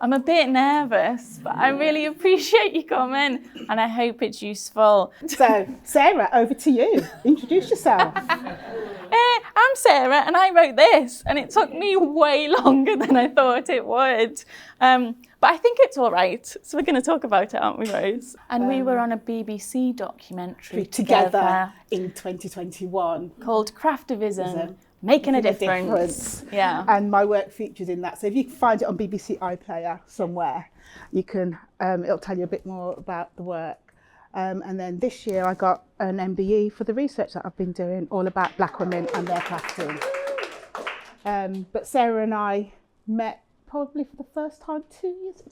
I'm a bit nervous, but I really appreciate you coming and I hope it's useful. So, Sarah, over to you. Introduce yourself. I'm Sarah and I wrote this and it took me way longer than I thought it would. But I think it's all right. So we're going to talk about it, aren't we, Rose? And we were on a BBC documentary together in 2021 called Craftivism. Making a difference. Yeah. And my work features in that. So if you find it on BBC iPlayer somewhere, you can, it'll tell you a bit more about the work. And then this year I got an MBE for the research that I've been doing, all about Black women and their crafting. But Sarah and I met probably for the first time 2 years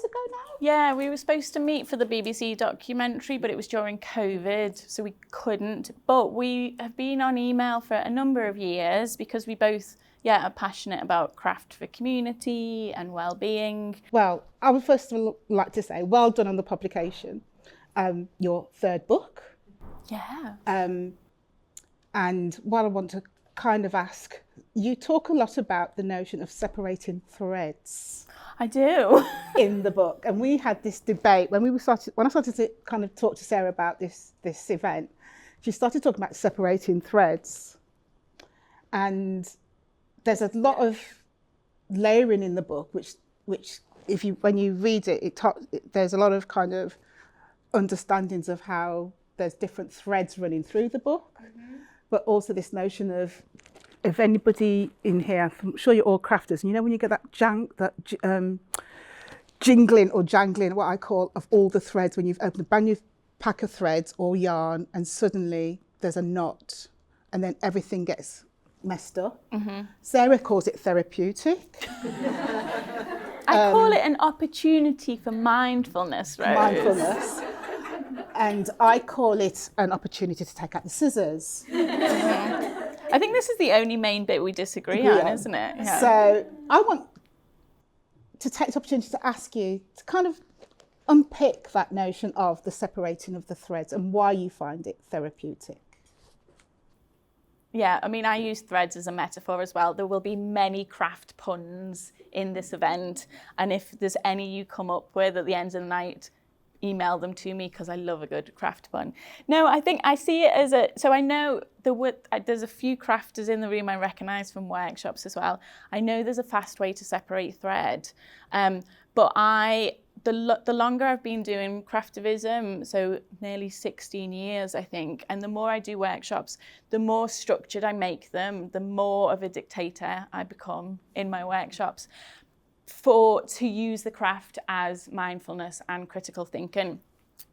ago now. Yeah, we were supposed to meet for the BBC documentary, but it was during COVID, so we couldn't. But we have been on email for a number of years because we both, are passionate about craft for community and well-being. Well, I would first of all like to say, well done on the publication. Your third book. Yeah. And what I want to kind of ask, you talk a lot about the notion of separating threads. I do. In the book. And we had this debate when I started to kind of talk to Sarah about this event. She started talking about separating threads. And there's a lot of layering in the book, which when you read it, there's a lot of kind of understandings of how there's different threads running through the book, but also this notion of, if anybody in here, I'm sure you're all crafters, and you know when you get that jingling or jangling, what I call, of all the threads, when you've opened a brand new pack of threads or yarn and suddenly there's a knot and then everything gets messed up. Sarah calls it therapeutic. I call it an opportunity for mindfulness, Rose. Mindfulness. And I call it an opportunity to take out the scissors. I think this is the only main bit we disagree on, isn't it? Yeah. So I want to take this opportunity to ask you to kind of unpick that notion of the separating of the threads and why you find it therapeutic. Yeah, I mean, I use threads as a metaphor as well. There will be many craft puns in this event. And if there's any you come up with at the end of the night, email them to me because I love a good craft pun. No, I think I see it as so I know there's a few crafters in the room I recognise from workshops as well. I know there's a fast way to separate thread. But the longer I've been doing craftivism, so nearly 16 years, I think, and the more I do workshops, the more structured I make them, the more of a dictator I become in my workshops to use the craft as mindfulness and critical thinking.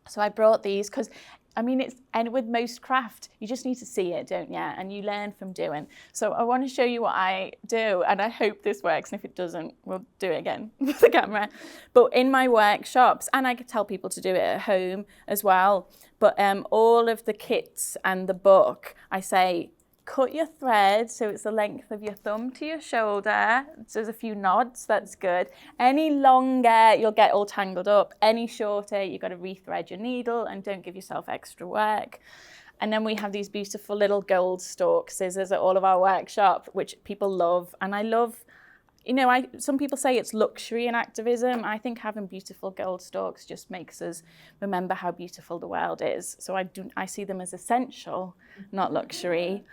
So I brought these because, I mean, and with most craft, you just need to see it, don't you? And you learn from doing. So I want to show you what I do, and I hope this works. And if it doesn't, we'll do it again with the camera. But in my workshops, and I could tell people to do it at home as well, but all of the kits and the book, I say, cut your thread so it's the length of your thumb to your shoulder. So there's a few nods, that's good. Any longer, you'll get all tangled up. Any shorter, you've got to rethread your needle and don't give yourself extra work. And then we have these beautiful little gold stalk scissors at all of our workshop, which people love. And I love, some people say it's luxury in activism. I think having beautiful gold stalks just makes us remember how beautiful the world is. So I see them as essential, not luxury.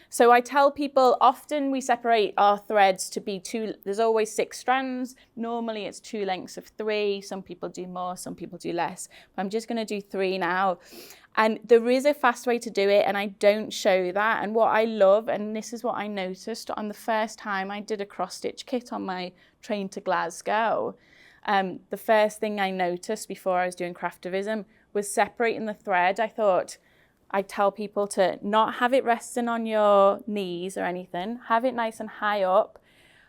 So I tell people often we separate our threads to be there's always 6 strands. Normally it's 2 lengths of 3. Some people do more, some people do less. But I'm just going to do 3 now. And there is a fast way to do it, and I don't show that. And what I love, and this is what I noticed on the first time I did a cross-stitch kit on my train to Glasgow, the first thing I noticed before I was doing craftivism was separating the thread. I tell people to not have it resting on your knees or anything, have it nice and high up.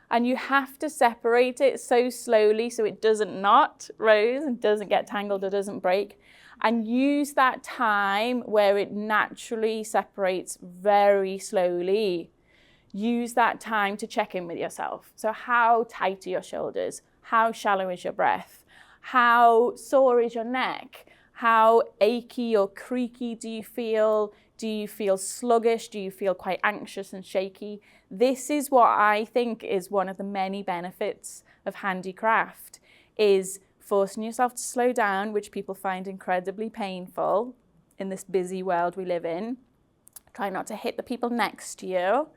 And you have to separate it so slowly so it doesn't knot, Rose, and doesn't get tangled or doesn't break. And use that time where it naturally separates very slowly. Use that time to check in with yourself. So how tight are your shoulders? How shallow is your breath? How sore is your neck? How achy or creaky do you feel? Do you feel sluggish? Do you feel quite anxious and shaky? This is what I think is one of the many benefits of handicraft, is forcing yourself to slow down, which people find incredibly painful in this busy world we live in. Try not to hit the people next to you.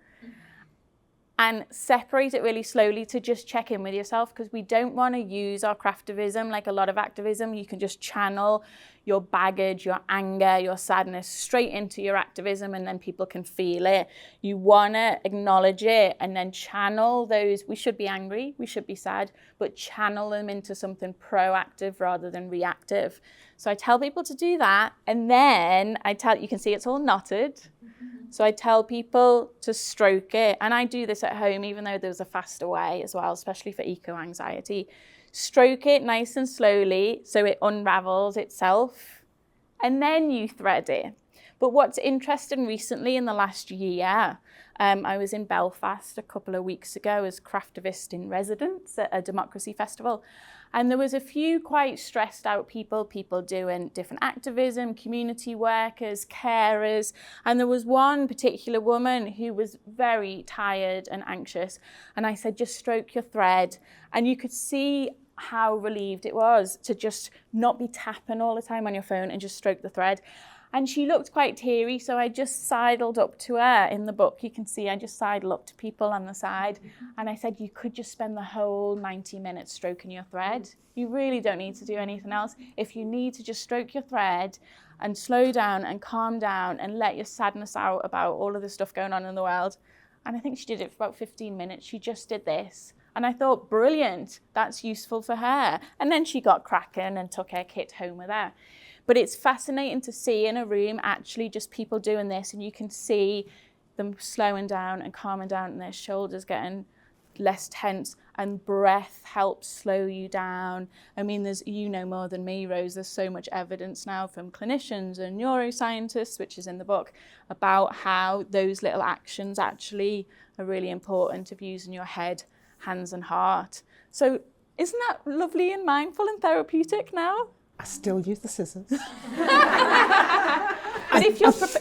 And separate it really slowly to just check in with yourself, because we don't want to use our craftivism like a lot of activism. You can just channel your baggage, your anger, your sadness straight into your activism, and then people can feel it. You want to acknowledge it and then channel those. We should be angry, we should be sad, but channel them into something proactive rather than reactive. So I tell people to do that, and then you can see it's all knotted. So I tell people to stroke it, and I do this at home, even though there's a faster way as well, especially for eco-anxiety. Stroke it nice and slowly so it unravels itself, and then you thread it. But what's interesting recently in the last year, I was in Belfast a couple of weeks ago as craftivist in residence at a democracy festival. And there was a few quite stressed out people doing different activism, community workers, carers. And there was one particular woman who was very tired and anxious. And I said, just stroke your thread. And you could see how relieved it was to just not be tapping all the time on your phone and just stroke the thread. And she looked quite teary, so I just sidled up to her. In the book, you can see I just sidle up to people on the side. And I said, you could just spend the whole 90 minutes stroking your thread. You really don't need to do anything else. If you need to just stroke your thread and slow down and calm down and let your sadness out about all of the stuff going on in the world. And I think she did it for about 15 minutes. She just did this. And I thought, brilliant, that's useful for her. And then she got cracking and took her kit home with her. But it's fascinating to see in a room actually just people doing this, and you can see them slowing down and calming down and their shoulders getting less tense, and breath helps slow you down. I mean, you know more than me, Rose, there's so much evidence now from clinicians and neuroscientists, which is in the book, about how those little actions actually are really important of using your head, hands and heart. So isn't that lovely and mindful and therapeutic now? I still use the scissors. But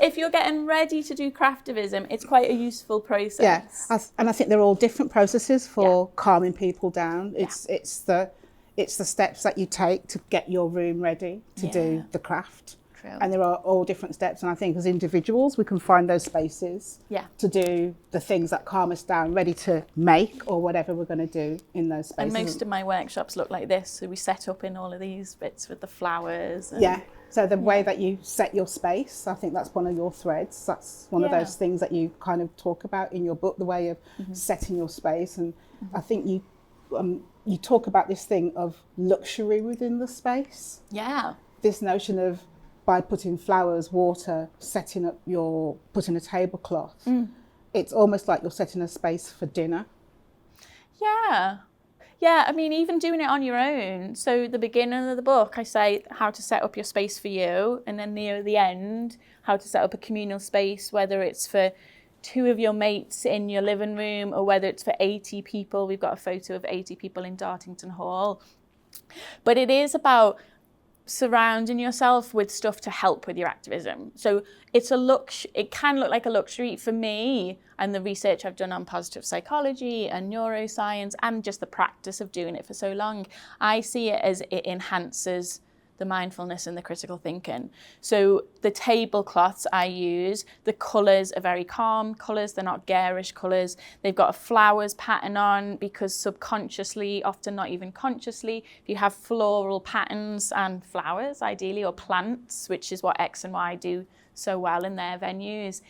if you're getting ready to do craftivism, it's quite a useful process. Yeah, and I think they're all different processes for calming people down. It's the steps that you take to get your room ready to do the craft. True. And there are all different steps, and I think as individuals we can find those spaces to do the things that calm us down, ready to make or whatever we're going to do in those spaces. And most of my workshops look like this, so we set up in all of these bits with the flowers. So the way that you set your space, I think that's one of your threads. That's one of those things that you kind of talk about in your book, the way of setting your space. And I think you talk about this thing of luxury within the space. Yeah. This notion of, by putting flowers, water, putting a tablecloth, it's almost like you're setting a space for dinner. Yeah, I mean, even doing it on your own. So the beginning of the book, I say how to set up your space for you. And then near the end, how to set up a communal space, whether it's for 2 of your mates in your living room or whether it's for 80 people. We've got a photo of 80 people in Dartington Hall. But it is about surrounding yourself with stuff to help with your activism. So it can look like a luxury for me, and the research I've done on positive psychology and neuroscience and just the practice of doing it for so long. I see it as it enhances the mindfulness and the critical thinking. So the tablecloths I use, the colours are very calm colours, they're not garish colours. They've got a flowers pattern on because subconsciously, often not even consciously, if you have floral patterns and flowers ideally, or plants, which is what X+Why do so well in their venues,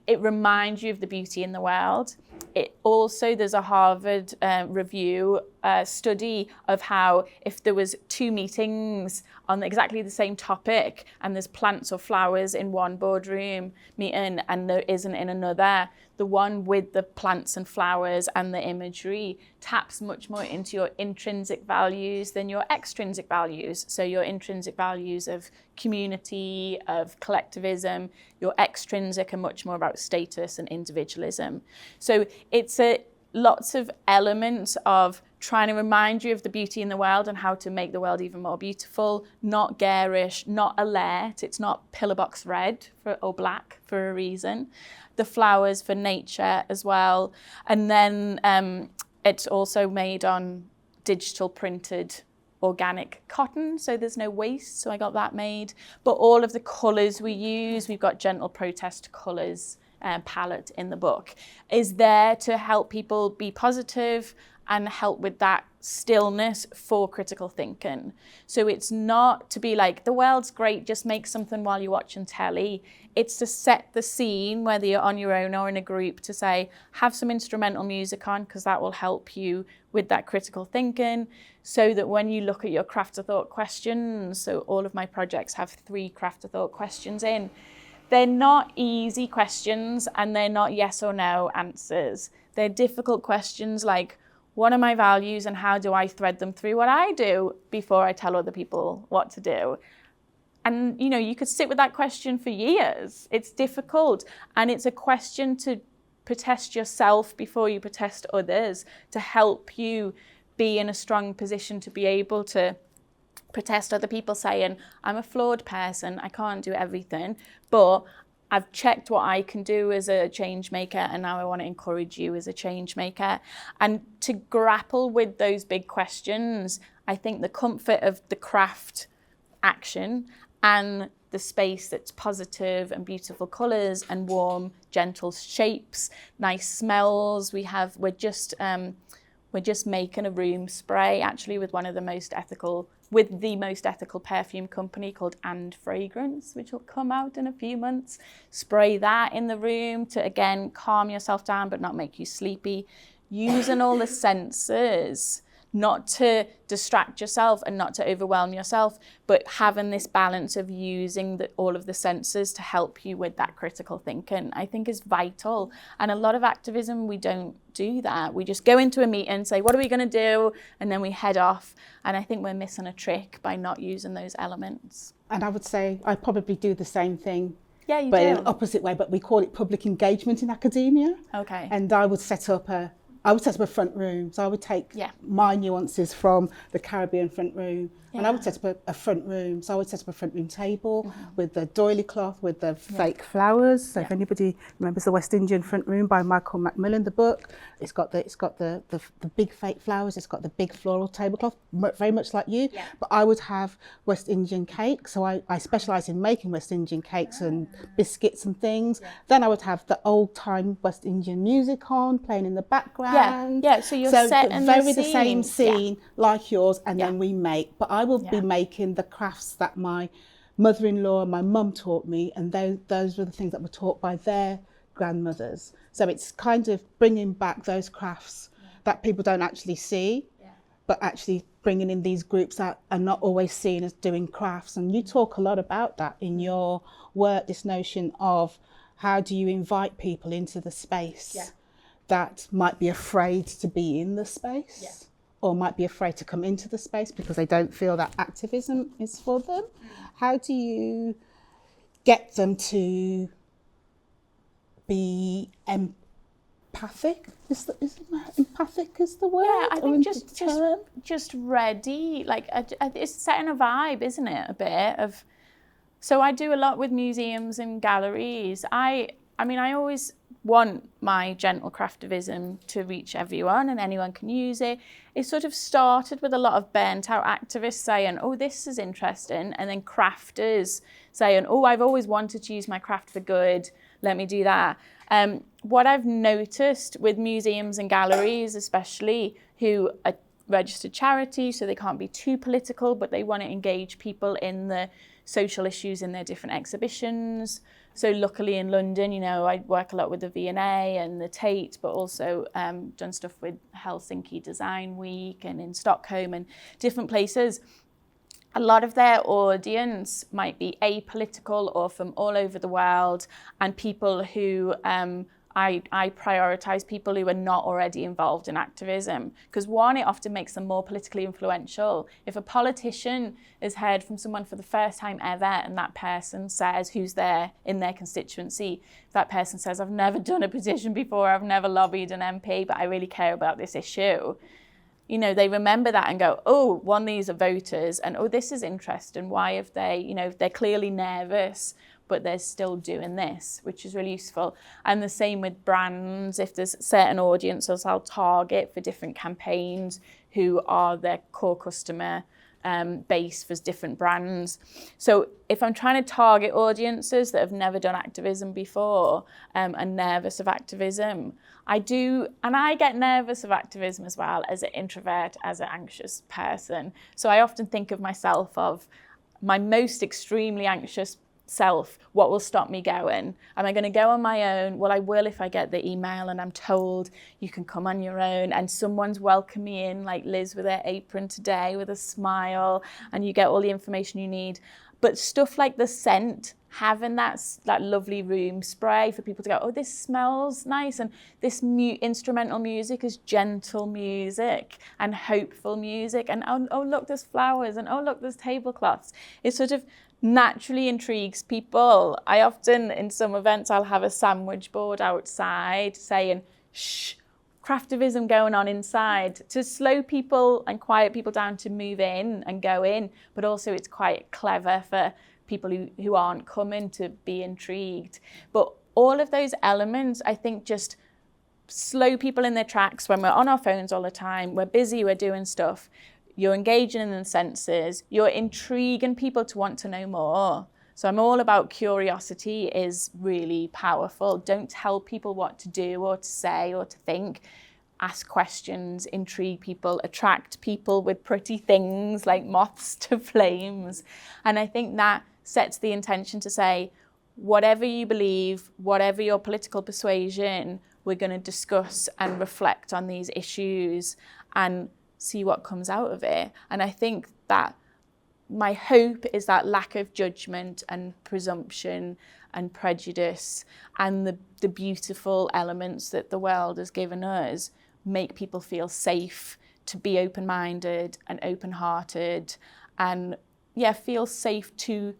it reminds you of the beauty in the world. It also, there's a Harvard review study of how if there was 2 meetings on exactly the same topic and there's plants or flowers in one boardroom meeting and there isn't in another, the one with the plants and flowers and the imagery taps much more into your intrinsic values than your extrinsic values. So your intrinsic values of community, of collectivism, your extrinsic are much more about status and individualism. So it's lots of elements of trying to remind you of the beauty in the world and how to make the world even more beautiful, not garish, not alert. It's not pillar box red or black for a reason. The flowers for nature as well. And then it's also made on digital printed organic cotton, so there's no waste, so I got that made. But all of the colours we use, we've got Gentle Protest colours palette in the book, is there to help people be positive and help with that stillness for critical thinking. So it's not to be like, the world's great, just make something while you're watching telly. It's to set the scene, whether you're on your own or in a group, to say, have some instrumental music on, because that will help you with that critical thinking, so that when you look at your craft of thought questions, so all of my projects have 3 craft of thought questions in, they're not easy questions and they're not yes or no answers. They're difficult questions like, what are my values and how do I thread them through what I do before I tell other people what to do? And, you know, you could sit with that question for years. It's difficult. And it's a question to protest yourself before you protest others, to help you be in a strong position to be able to protest other people saying, I'm a flawed person, I can't do everything, but I've checked what I can do as a change maker, and now I want to encourage you as a change maker. And to grapple with those big questions, I think the comfort of the craft action and the space that's positive and beautiful colours and warm, gentle shapes, nice smells. We're just making a room spray actually with the most ethical perfume company called And Fragrance, which will come out in a few months. Spray that in the room to, again, calm yourself down but not make you sleepy. Using all the senses, not to distract yourself and not to overwhelm yourself, but having this balance of using all of the senses to help you with that critical thinking, I think is vital. And a lot of activism, we don't do that. We just go into a meeting and say, what are we going to do? And then we head off. And I think we're missing a trick by not using those elements. And I would say I probably do the same thing. Yeah, you but do. in an opposite way, but we call it public engagement in academia. Okay. And I would set up a front room. So I would take my nuances from the Caribbean front room, and I would set up a front room. So I would set up a front room table with the doily cloth, with the fake flowers. So if anybody remembers the West Indian front room by Michael Macmillan, the book, it's got the big fake flowers. It's got the big floral tablecloth, very much like you. Yeah. But I would have West Indian cake. So I specialise in making West Indian cakes and biscuits and things. Yeah. Then I would have the old time West Indian music on, playing in the background. Yeah. So you're setting the same scene like yours, and then we make. But I will be making the crafts that my mother-in-law and my mum taught me, and those were the things that were taught by their grandmothers. So it's kind of bringing back those crafts that people don't actually see, but actually bringing in these groups that are not always seen as doing crafts. And you talk a lot about that in your work, this notion of how do you invite people into the space that might be afraid to be in the space, or might be afraid to come into the space because they don't feel that activism is for them. How do you get them to be empathic? Empathic is the word? Yeah, I think just ready. Like it's setting a vibe, isn't it? A bit of. So I do a lot with museums and galleries. I mean, I always want my Gentle Craftivism to reach everyone and anyone can use it. It sort of started with a lot of burnt out activists saying, oh, this is interesting. And then crafters saying, oh, I've always wanted to use my craft for good. Let me do that. What I've noticed with museums and galleries, especially, who are registered charities, so they can't be too political, but they want to engage people in the social issues in their different exhibitions. So luckily in London, you know, I work a lot with the V&A and the Tate, but also done stuff with Helsinki Design Week and in Stockholm and different places. A lot of their audience might be apolitical or from all over the world, and people who I prioritise people who are not already involved in activism, because one, it often makes them more politically influential. If a politician has heard from someone for the first time ever and that person says, who's there in their constituency, if that person says, I've never done a petition before, I've never lobbied an MP, but I really care about this issue, you know, they remember that and go, oh, one, these are voters, and oh, this is interesting. Why have they, you know, they're clearly nervous, but they're still doing this, which is really useful. And the same with brands. If there's certain audiences I'll target for different campaigns who are their core customer, base for different brands. So if I'm trying to target audiences that have never done activism before and nervous of activism, I get nervous of activism as well as an introvert, as an anxious person. So I often think of myself of my most extremely anxious self. What will stop me going? Am I going to go on my own? Well, I will if I get the email and I'm told you can come on your own and someone's welcome me in, like Liz with her apron today with a smile, and you get all the information you need. But stuff like the scent, having that lovely room spray for people to go, oh, this smells nice, and this instrumental music is gentle music and hopeful music, and oh look, there's flowers, and oh look, there's tablecloths. It sort of naturally intrigues people. I often, in some events, I'll have a sandwich board outside saying, shh, craftivism going on inside, to slow people and quiet people down to move in and go in, but also it's quite clever for people who aren't coming to be intrigued. But all of those elements, I think, just slow people in their tracks when we're on our phones all the time, we're busy, we're doing stuff. You're engaging in the senses, you're intriguing people to want to know more. So I'm all about curiosity is really powerful. Don't tell people what to do or to say or to think. Ask questions, intrigue people, attract people with pretty things like moths to flames. And I think that sets the intention to say, whatever you believe, whatever your political persuasion, we're going to discuss and reflect on these issues and see what comes out of it. And I think that my hope is that lack of judgment and presumption and prejudice and the beautiful elements that the world has given us make people feel safe to be open-minded and open-hearted, and feel safe to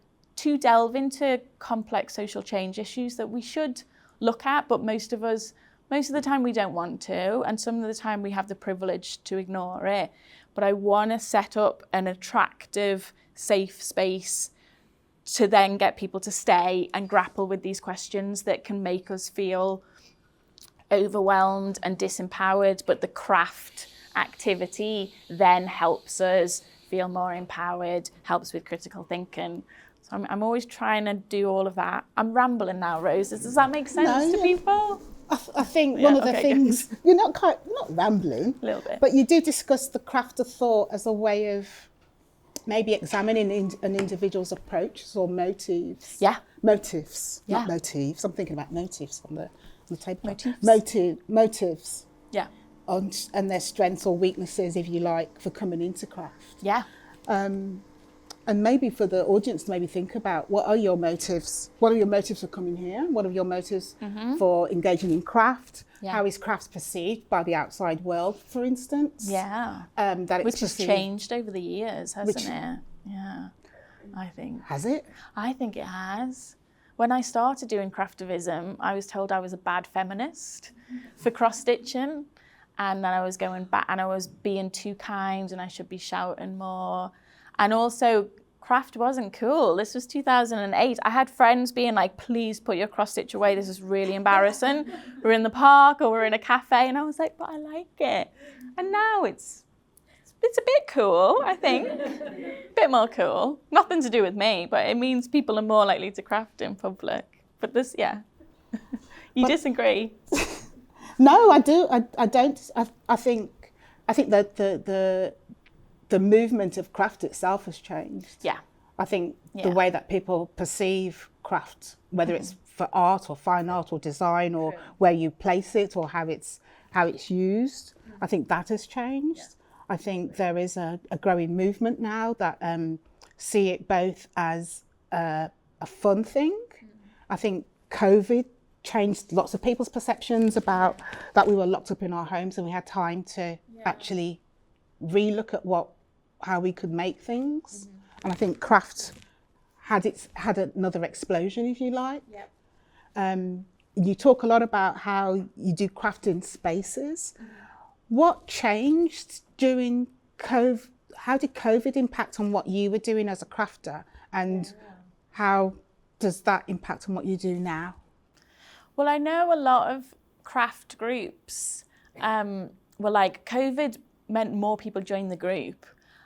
delve into complex social change issues that we should look at, but most of the time we don't want to, and some of the time we have the privilege to ignore it. But I want to set up an attractive, safe space to then get people to stay and grapple with these questions that can make us feel overwhelmed and disempowered, but the craft activity then helps us feel more empowered, helps with critical thinking. So I'm always trying to do all of that. I'm rambling now, Rose. Does that make sense to people? I think one of the things, good. You're not rambling, a little bit, but you do discuss the craft of thought as a way of maybe examining an individual's approach or motives. Yeah. Motives, not motives. I'm thinking about motives on the table. Motives. Yeah. And their strengths or weaknesses, if you like, for coming into craft. Yeah. And maybe for the audience to maybe think about, what are your motives? What are your motives for coming here? What are your motives for engaging in craft? Yeah. How is craft perceived by the outside world, for instance? Yeah. Which has changed over the years, hasn't it? Yeah, I think. Has it? I think it has. When I started doing craftivism, I was told I was a bad feminist for cross-stitching, and then I was going back and I was being too kind and I should be shouting more. And also, craft wasn't cool. This was 2008. I had friends being like, please put your cross stitch away. This is really embarrassing. We're in the park or we're in a cafe. And I was like, but I like it. And now it's a bit cool, I think. A bit more cool. Nothing to do with me, but it means people are more likely to craft in public. But this, You disagree? No, I do. I don't. I think that the movement of craft itself has changed. Yeah. I think the way that people perceive craft, whether it's for art or fine art or design or where you place it or how it's used, I think that has changed. Yeah. I think there is a growing movement now that see it both as a fun thing. I think COVID changed lots of people's perceptions about that we were locked up in our homes and we had time to actually relook at how we could make things. And I think craft had another explosion, if you like. Yep. You talk a lot about how you do craft in spaces. What changed during COVID? How did COVID impact on what you were doing as a crafter, and how does that impact on what you do now? Well, I know a lot of craft groups were like, COVID meant more people joined the group.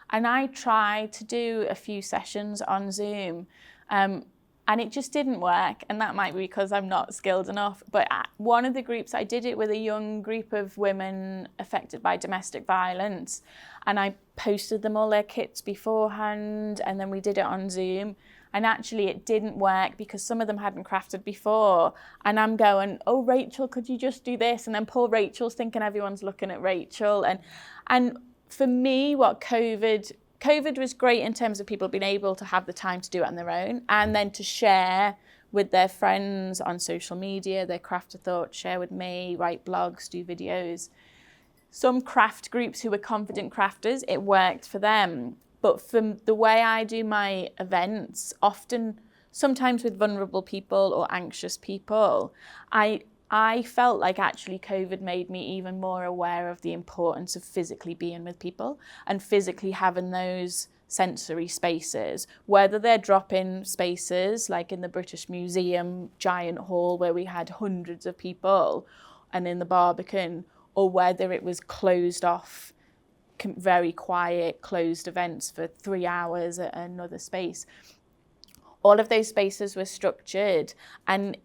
And I tried to do a few sessions on Zoom, and it just didn't work. And that might be because I'm not skilled enough. But at one of the groups, I did it with a young group of women affected by domestic violence. And I posted them all their kits beforehand, and then we did it on Zoom. And actually it didn't work because some of them hadn't crafted before. And I'm going, oh, Rachel, could you just do this? And then poor Rachel's thinking everyone's looking at Rachel. And for me, what COVID was great in terms of people being able to have the time to do it on their own and then to share with their friends on social media, their craft of thought, share with me, write blogs, do videos. Some craft groups who were confident crafters, it worked for them. But from the way I do my events, sometimes with vulnerable people or anxious people, I felt like actually COVID made me even more aware of the importance of physically being with people and physically having those sensory spaces, whether they're drop-in spaces like in the British Museum giant hall where we had hundreds of people and in the Barbican, or whether it was closed off, very quiet, closed events for 3 hours at another space. All of those spaces were structured, and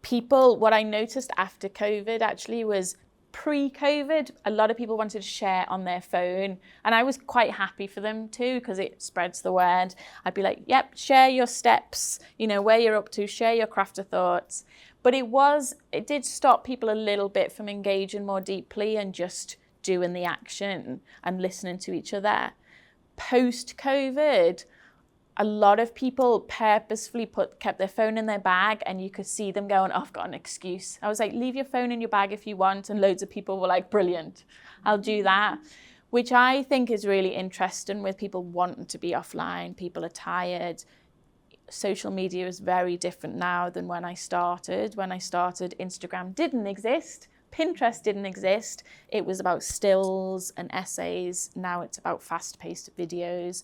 people, what I noticed after COVID actually was pre-COVID, a lot of people wanted to share on their phone, and I was quite happy for them too because it spreads the word. I'd be like, yep, share your steps, where you're up to, share your craft of thoughts. But it did stop people a little bit from engaging more deeply and just doing the action and listening to each other. Post-COVID, a lot of people purposefully kept their phone in their bag, and you could see them going, oh, I've got an excuse. I was like, leave your phone in your bag if you want. And loads of people were like, brilliant, I'll do that. Which I think is really interesting with people wanting to be offline. People are tired. Social media is very different now than when I started. When I started, Instagram didn't exist. Pinterest didn't exist. It was about stills and essays. Now it's about fast-paced videos.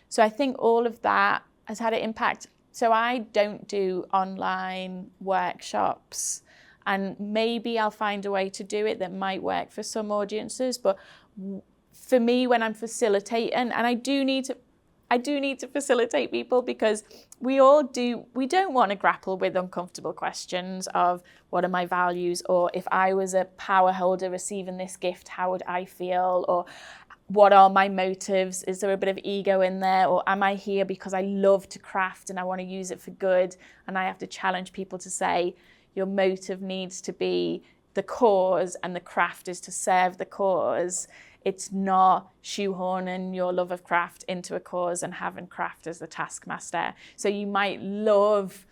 So I think all of that has had an impact. So I don't do online workshops, and maybe I'll find a way to do it that might work for some audiences. But for me, when I'm facilitating, and I do need to facilitate people because we don't want to grapple with uncomfortable questions of what are my values, or if I was a power holder receiving this gift, how would I feel, or what are my motives? Is there a bit of ego in there? Or am I here because I love to craft and I want to use it for good? And I have to challenge people to say, your motive needs to be the cause and the craft is to serve the cause. It's not shoehorning your love of craft into a cause and having craft as the taskmaster. So you might love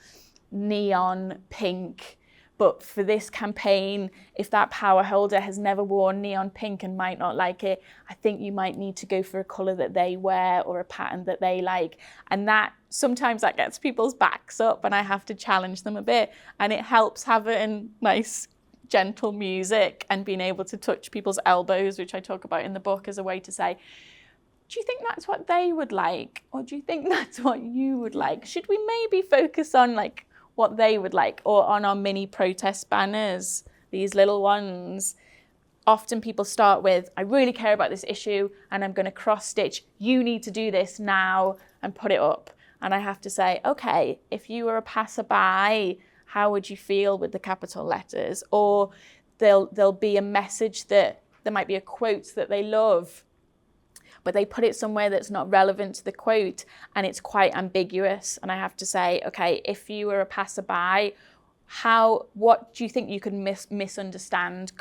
neon pink, but for this campaign, if that power holder has never worn neon pink and might not like it, I think you might need to go for a colour that they wear or a pattern that they like. And that sometimes that gets people's backs up, and I have to challenge them a bit. And it helps having nice, gentle music and being able to touch people's elbows, which I talk about in the book, as a way to say, do you think that's what they would like? Or do you think that's what you would like? Should we maybe focus on what they would like? Or on our mini protest banners, these little ones, often people start with, I really care about this issue and I'm going to cross stitch, you need to do this now, and put it up. And I have to say, okay, if you were a passerby, how would you feel with the capital letters? Or there'll be a message that there might be a quote that they love, but they put it somewhere that's not relevant to the quote and it's quite ambiguous. And I have to say, okay, if you were a passerby, what do you think you could misunderstand?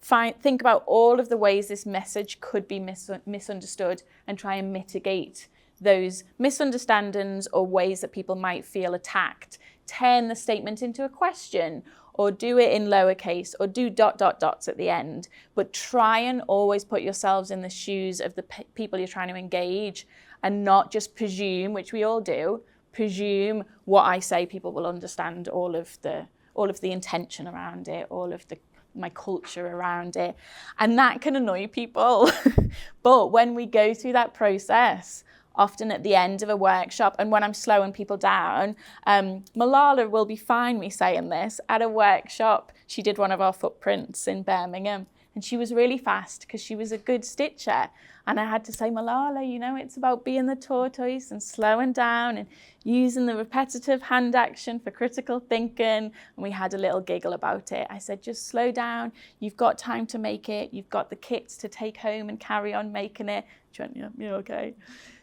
Think about all of the ways this message could be misunderstood and try and mitigate those misunderstandings or ways that people might feel attacked. Turn the statement into a question, or do it in lowercase, or do ... at the end. But try and always put yourselves in the shoes of the people you're trying to engage, and not just presume, which we all do, presume what I say people will understand, all of the intention around it, my culture around it. And that can annoy people. But when we go through that process, often at the end of a workshop, and when I'm slowing people down, Malala will be fine me saying this, at a workshop, she did one of our footprints in Birmingham, And she was really fast because she was a good stitcher. And I had to say, Malala, you know, it's about being the tortoise and slowing down and using the repetitive hand action for critical thinking. And we had a little giggle about it. I said, just slow down. You've got time to make it. You've got the kits to take home and carry on making it. She went, yeah, okay.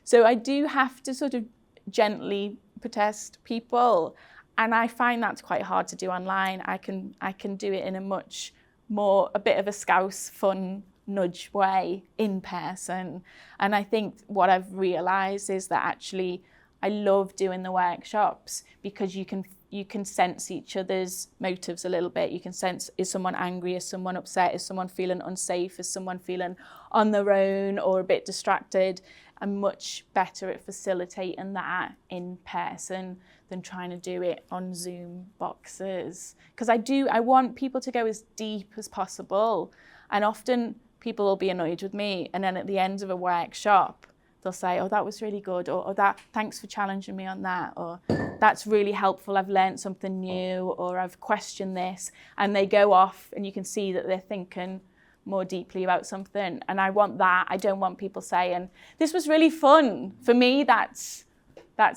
So I do have to sort of gently protest people. And I find that's quite hard to do online. I can do it in a much more, a bit of a scouse, fun, nudge way in person. And I think what I've realised is that actually I love doing the workshops because you can sense each other's motives a little bit. You can sense, is someone angry, is someone upset, is someone feeling unsafe, is someone feeling on their own or a bit distracted. I'm much better at facilitating that in person than trying to do it on Zoom boxes. Because I want people to go as deep as possible. And often people will be annoyed with me, and then at the end of a workshop, they'll say, oh, that was really good, or that, thanks for challenging me on that, or that's really helpful, I've learned something new, or I've questioned this, and they go off and you can see that they're thinking more deeply about something. And I want that. I don't want people saying, this was really fun. For me, that's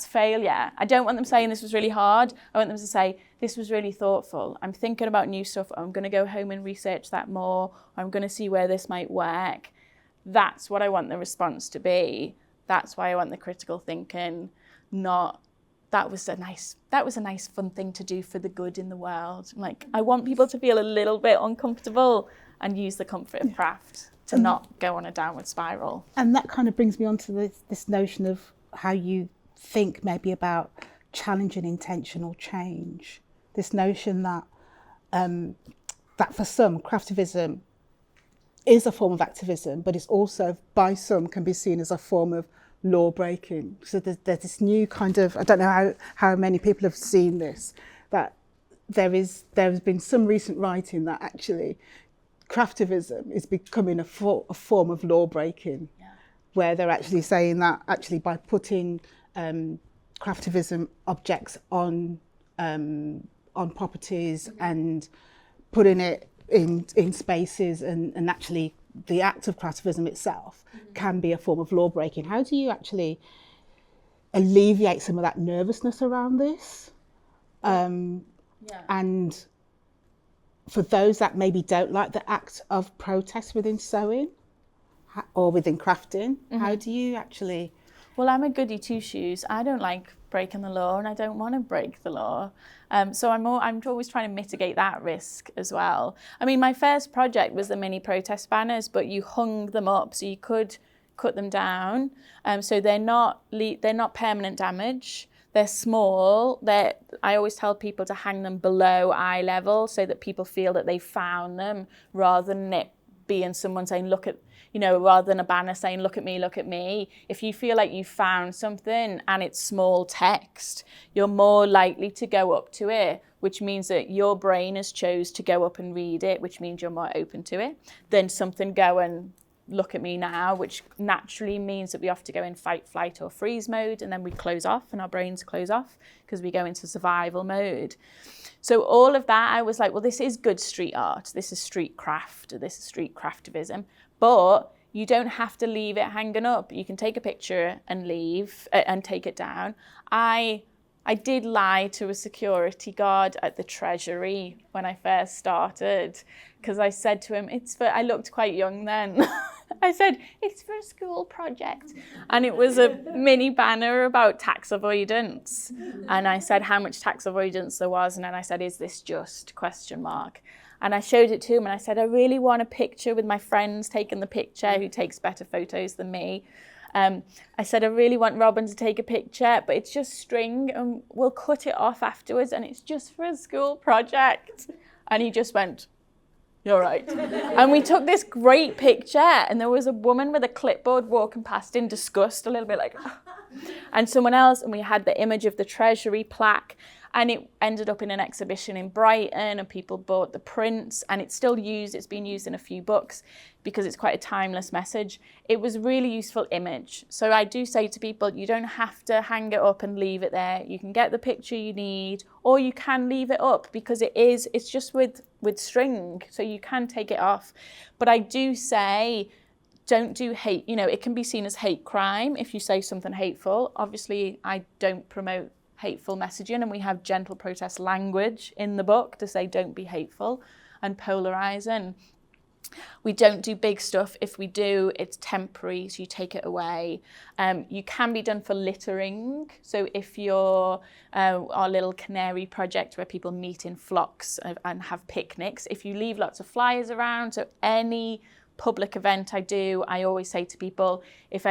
failure. I don't want them saying this was really hard. I want them to say, this was really thoughtful. I'm thinking about new stuff. I'm going to go home and research that more. I'm going to see where this might work. That's what I want the response to be. That's why I want the critical thinking, not that was a nice fun thing to do for the good in the world. Like, I want people to feel a little bit uncomfortable and use the comfort of craft to not go on a downward spiral. And that kind of brings me on to this notion of how you think maybe about challenging intentional change. This notion that that for some, craftivism is a form of activism, but it's also, by some, can be seen as a form of law breaking. So there's this new kind of, I don't know how many people have seen this, that there has been some recent writing that actually craftivism is becoming a form of law breaking, where they're actually saying that actually by putting craftivism objects on properties and putting it in spaces and actually the act of craftivism itself can be a form of law breaking. How do you actually alleviate some of that nervousness around this? And for those that maybe don't like the act of protest within sewing or within crafting, how do you actually... Well, I'm a goody two-shoes. I don't like breaking the law, and I don't want to break the law. So I'm always trying to mitigate that risk as well. I mean, my first project was the mini protest banners, but you hung them up so you could cut them down. So they're not permanent damage. They're small. I always tell people to hang them below eye level so that people feel that they found them, rather than it being someone saying, look at, rather than a banner saying, look at me, look at me. If you feel like you found something and it's small text, you're more likely to go up to it, which means that your brain has chose to go up and read it, which means you're more open to it, than something going, look at me now, which naturally means that we have to go in fight, flight or freeze mode, and then we close off and our brains close off because we go into survival mode. So all of that, I was like, well, this is good street art. This is street craft. This is street craftivism. But you don't have to leave it hanging up. You can take a picture and leave and take it down. I did lie to a security guard at the Treasury when I first started, because I said to him, I looked quite young then. I said, it's for a school project. And it was a mini banner about tax avoidance. And I said how much tax avoidance there was. And then I said, is this just ? And I showed it to him and I said, I really want a picture with my friends taking the picture, who takes better photos than me. I said, I really want Robin to take a picture, but it's just string and we'll cut it off afterwards and it's just for a school project. And he just went, you're right. And we took this great picture and there was a woman with a clipboard walking past in disgust, a little bit like, and someone else, and we had the image of the Treasury plaque. And it ended up in an exhibition in Brighton and people bought the prints, and it's still used. It's been used in a few books because it's quite a timeless message. It was a really useful image. So I do say to people, you don't have to hang it up and leave it there. You can get the picture you need, or you can leave it up because it's just with with string, so you can take it off. But I do say, don't do hate. You know, it can be seen as hate crime if you say something hateful. Obviously, I don't promote hateful messaging, and we have gentle protest language in the book to say don't be hateful and polarizing. We don't do big stuff. If we do, it's temporary, so you take it away. You can be done for littering. So if you're our little canary project where people meet in flocks and have picnics, if you leave lots of flyers around, so any public event I do, I always say to people, if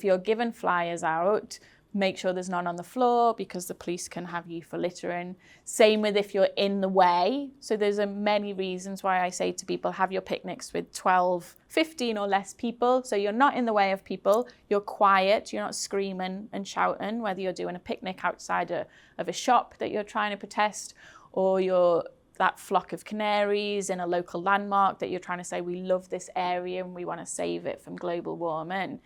you're given flyers out, make sure there's none on the floor, because the police can have you for littering. Same with if you're in the way. So there's many reasons why I say to people, have your picnics with 12, 15 or less people. So you're not in the way of people, you're quiet, you're not screaming and shouting, whether you're doing a picnic outside of a shop that you're trying to protest, or you're that flock of canaries in a local landmark that you're trying to say, we love this area and we want to save it from global warming.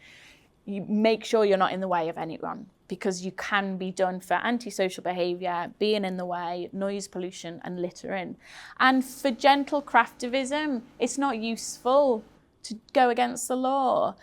You make sure you're not in the way of anyone, because you can be done for antisocial behaviour, being in the way, noise pollution and littering. And for gentle craftivism, it's not useful to go against the law.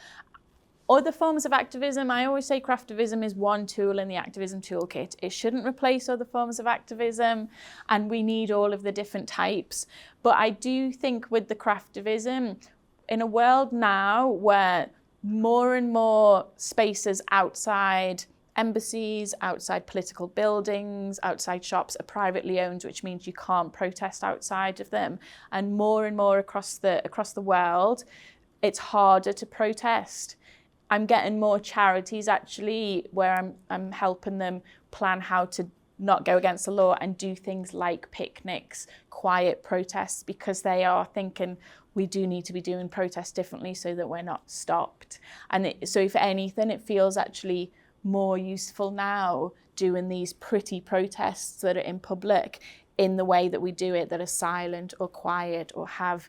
Other forms of activism, I always say craftivism is one tool in the activism toolkit. It shouldn't replace other forms of activism, and we need all of the different types. But I do think with the craftivism, in a world now where more and more spaces outside embassies, outside political buildings, outside shops are privately owned, which means you can't protest outside of them. And more across the world, it's harder to protest. I'm getting more charities actually where I'm helping them plan how to not go against the law and do things like picnics, quiet protests, because they are thinking we do need to be doing protests differently so that we're not stopped. And so if anything, it feels actually more useful now doing these pretty protests that are in public in the way that we do it, that are silent or quiet, or have,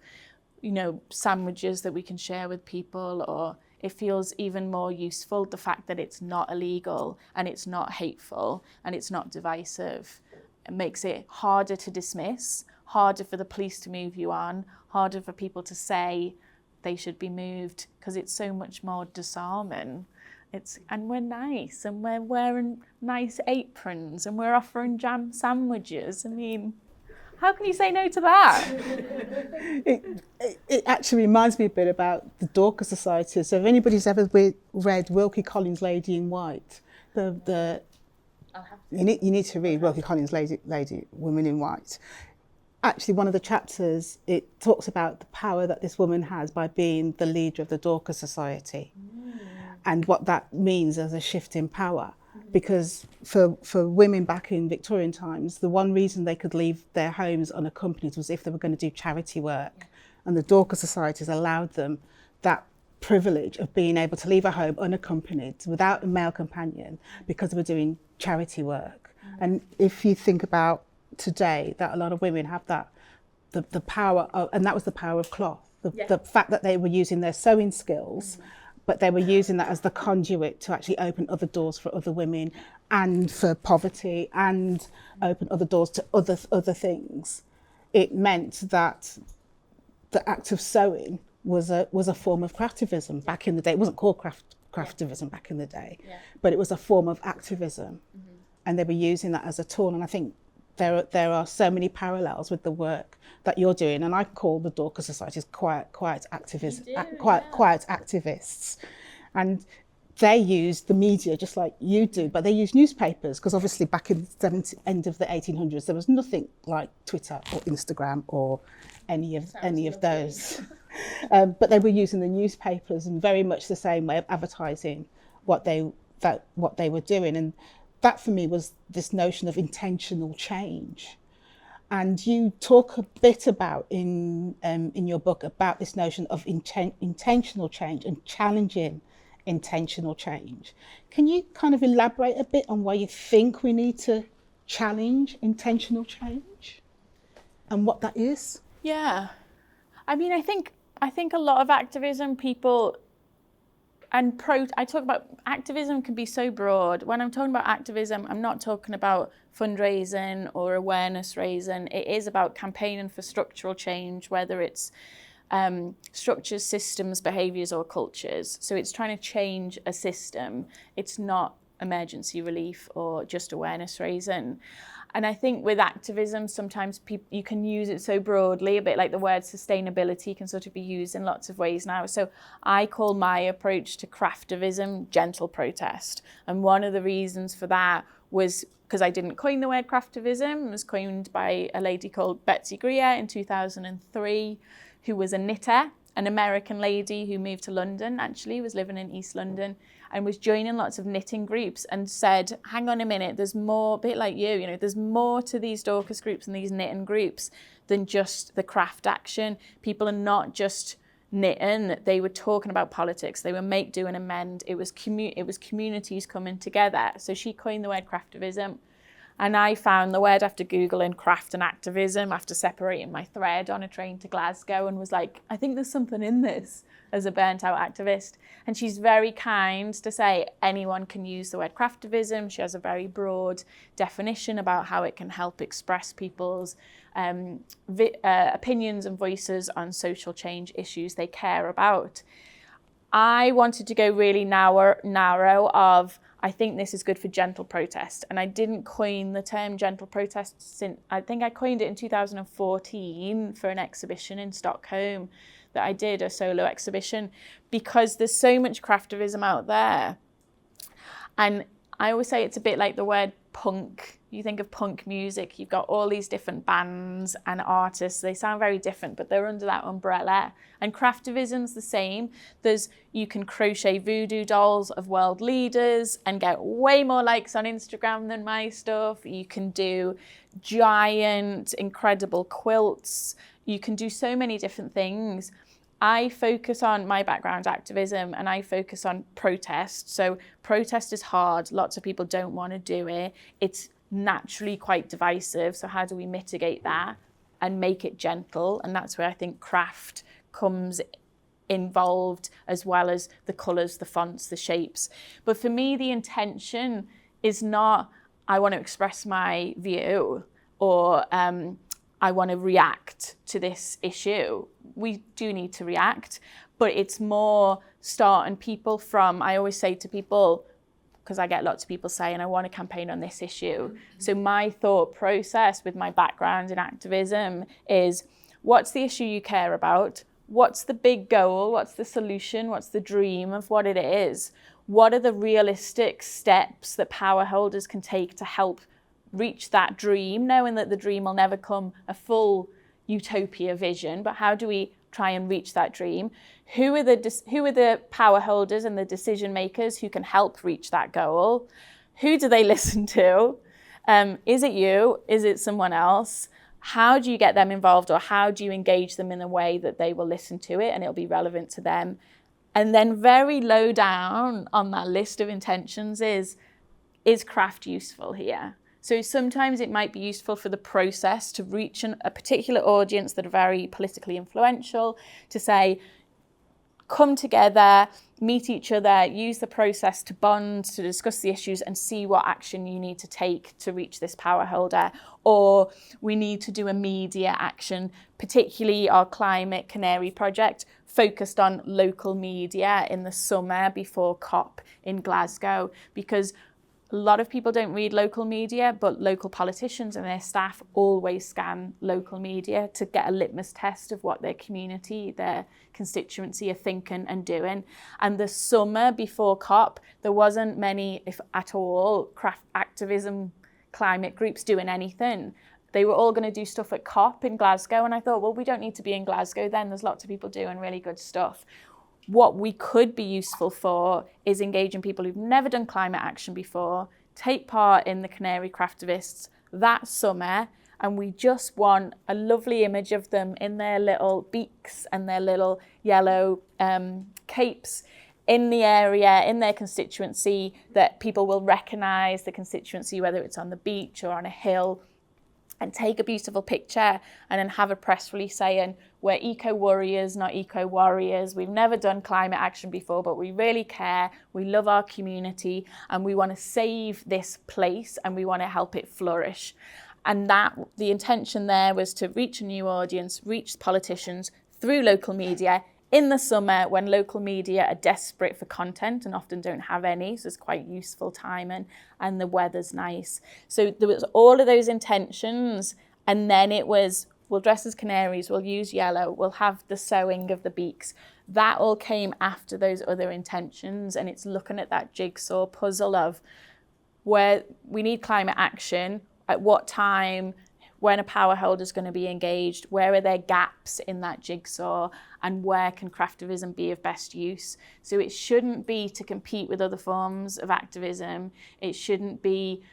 you know, sandwiches that we can share with people. Or it feels even more useful, the fact that it's not illegal and it's not hateful and it's not divisive. It makes it harder to dismiss, harder for the police to move you on, harder for people to say they should be moved, because it's so much more disarming. And we're nice, and we're wearing nice aprons, and we're offering jam sandwiches. I mean, how can you say no to that? It actually reminds me a bit about the Dorcas Society. So if anybody's ever read Wilkie Collins' Lady in White, you need to read Wilkie Collins' Lady Woman in White. Actually, one of the chapters, it talks about the power that this woman has by being the leader of the Dorcas Society, and what that means as a shift in power. Because for women back in Victorian times, the one reason they could leave their homes unaccompanied was if they were going to do charity work. And the Dorcas Societies allowed them that privilege of being able to leave a home unaccompanied without a male companion, because they were doing charity work. And if you think about today, that a lot of women have that, the power of, and that was the power of cloth, the fact that they were using their sewing skills, but they were using that as the conduit to actually open other doors for other women and for poverty, and open other doors to other things. It meant that the act of sewing was a form of craftivism back in the day. It wasn't called craftivism back in the day, but it was a form of activism, and they were using that as a tool. And I think there are so many parallels with the work that you're doing, and I call the Dorcas Societies quiet activists, quiet activists, and they use the media just like you do, but they use newspapers, because obviously back in the end of the 1800s there was nothing like Twitter or Instagram or any of those, but they were using the newspapers in very much the same way of advertising what they were doing. And that for me was this notion of intentional change. And you talk a bit about in your book about this notion of intentional change and challenging intentional change. Can you kind of elaborate a bit on why you think we need to challenge intentional change and what that is? Yeah, I mean, I think a lot of activism people I talk about activism can be so broad. When I'm talking about activism, I'm not talking about fundraising or awareness raising. It is about campaigning for structural change, whether it's structures, systems, behaviours or cultures. So it's trying to change a system. It's not emergency relief or just awareness raising. And I think with activism, sometimes you can use it so broadly, a bit like the word sustainability can sort of be used in lots of ways now. So I call my approach to craftivism gentle protest. And one of the reasons for that was because I didn't coin the word craftivism. It was coined by a lady called Betsy Greer in 2003, who was a knitter, an American lady who moved to London, actually, was living in East London, and was joining lots of knitting groups and said, hang on a minute, there's more, a bit like you know, there's more to these Dorcas groups and these knitting groups than just the craft action. People are not just knitting, they were talking about politics, they were make, do and amend. It was communities coming together. So she coined the word craftivism. And I found the word after Googling craft and activism, after separating my thread on a train to Glasgow, and was like, I think there's something in this as a burnt out activist. And she's very kind to say anyone can use the word craftivism. She has a very broad definition about how it can help express people's opinions and voices on social change issues they care about. I wanted to go really narrow of, I think this is good for gentle protest. And I didn't coin the term gentle protest since, I think I coined it in 2014 for an exhibition in Stockholm that I did, a solo exhibition, because there's so much craftivism out there. And I always say it's a bit like the word punk. You think of punk music, you've got all these different bands and artists. They sound very different, but they're under that umbrella. And craftivism's the same. You can crochet voodoo dolls of world leaders and get way more likes on Instagram than my stuff. You can do giant, incredible quilts. You can do so many different things. I focus on my background activism and I focus on protest. So protest is hard. Lots of people don't want to do it. It's naturally quite divisive. So how do we mitigate that and make it gentle? And that's where I think craft comes involved, as well as the colours, the fonts, the shapes. But for me, the intention is not, I want to express my view or I want to react to this issue. We do need to react, but it's more starting people from, I always say to people, because I get lots of people saying, I want to campaign on this issue. So my thought process with my background in activism is, what's the issue you care about? What's the big goal? What's the solution? What's the dream of what it is? What are the realistic steps that power holders can take to help reach that dream, knowing that the dream will never come a full utopia vision, but how do we try and reach that dream? Who are the power holders and the decision makers who can help reach that goal? Who do they listen to? Is it you? Is it someone else? How do you get them involved, or how do you engage them in a way that they will listen to it and it'll be relevant to them? And then very low down on that list of intentions is craft useful here? So sometimes it might be useful for the process to reach a particular audience that are very politically influential, to say, come together, meet each other, use the process to bond, to discuss the issues and see what action you need to take to reach this power holder. Or we need to do a media action, particularly our Climate Canary project focused on local media in the summer before COP in Glasgow, because a lot of people don't read local media, but local politicians and their staff always scan local media to get a litmus test of what their community, their constituency are thinking and doing. And the summer before COP, there wasn't many, if at all, craft activism climate groups doing anything. They were all going to do stuff at COP in Glasgow. And I thought, well, we don't need to be in Glasgow then. There's lots of people doing really good stuff. What we could be useful for is engaging people who've never done climate action before, take part in the Canary Craftivists that summer, and we just want a lovely image of them in their little beaks and their little yellow capes in the area, in their constituency, that people will recognise the constituency, whether it's on the beach or on a hill. and take a beautiful picture and then have a press release saying, we're eco-warriors, not eco-warriors. We've never done climate action before, but we really care. We love our community and we want to save this place and we want to help it flourish. And that the intention there was to reach a new audience, reach politicians through local media in the summer when local media are desperate for content and often don't have any, so it's quite useful timing, and the weather's nice. So there was all of those intentions, and then it was, we'll dress as canaries, we'll use yellow, we'll have the sewing of the beaks. That all came after those other intentions, and it's looking at that jigsaw puzzle of where we need climate action, at what time, when a power holder is going to be engaged, where are there gaps in that jigsaw, and where can craftivism be of best use? So it shouldn't be to compete with other forms of activism. It shouldn't be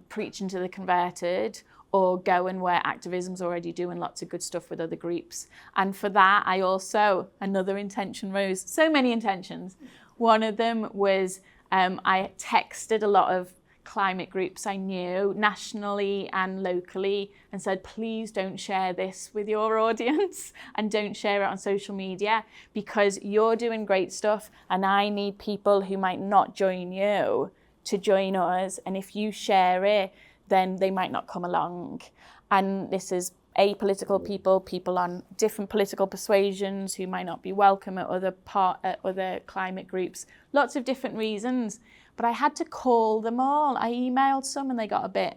preaching to the converted or going where activism's already doing lots of good stuff with other groups. And for that, I also, another intention rose, so many intentions. One of them was I texted a lot of climate groups I knew nationally and locally and said, please don't share this with your audience and don't share it on social media because you're doing great stuff and I need people who might not join you to join us, and if you share it then they might not come along. And this is apolitical people on different political persuasions who might not be welcome at other climate groups, lots of different reasons. But I had to call them all. I emailed some and they got a bit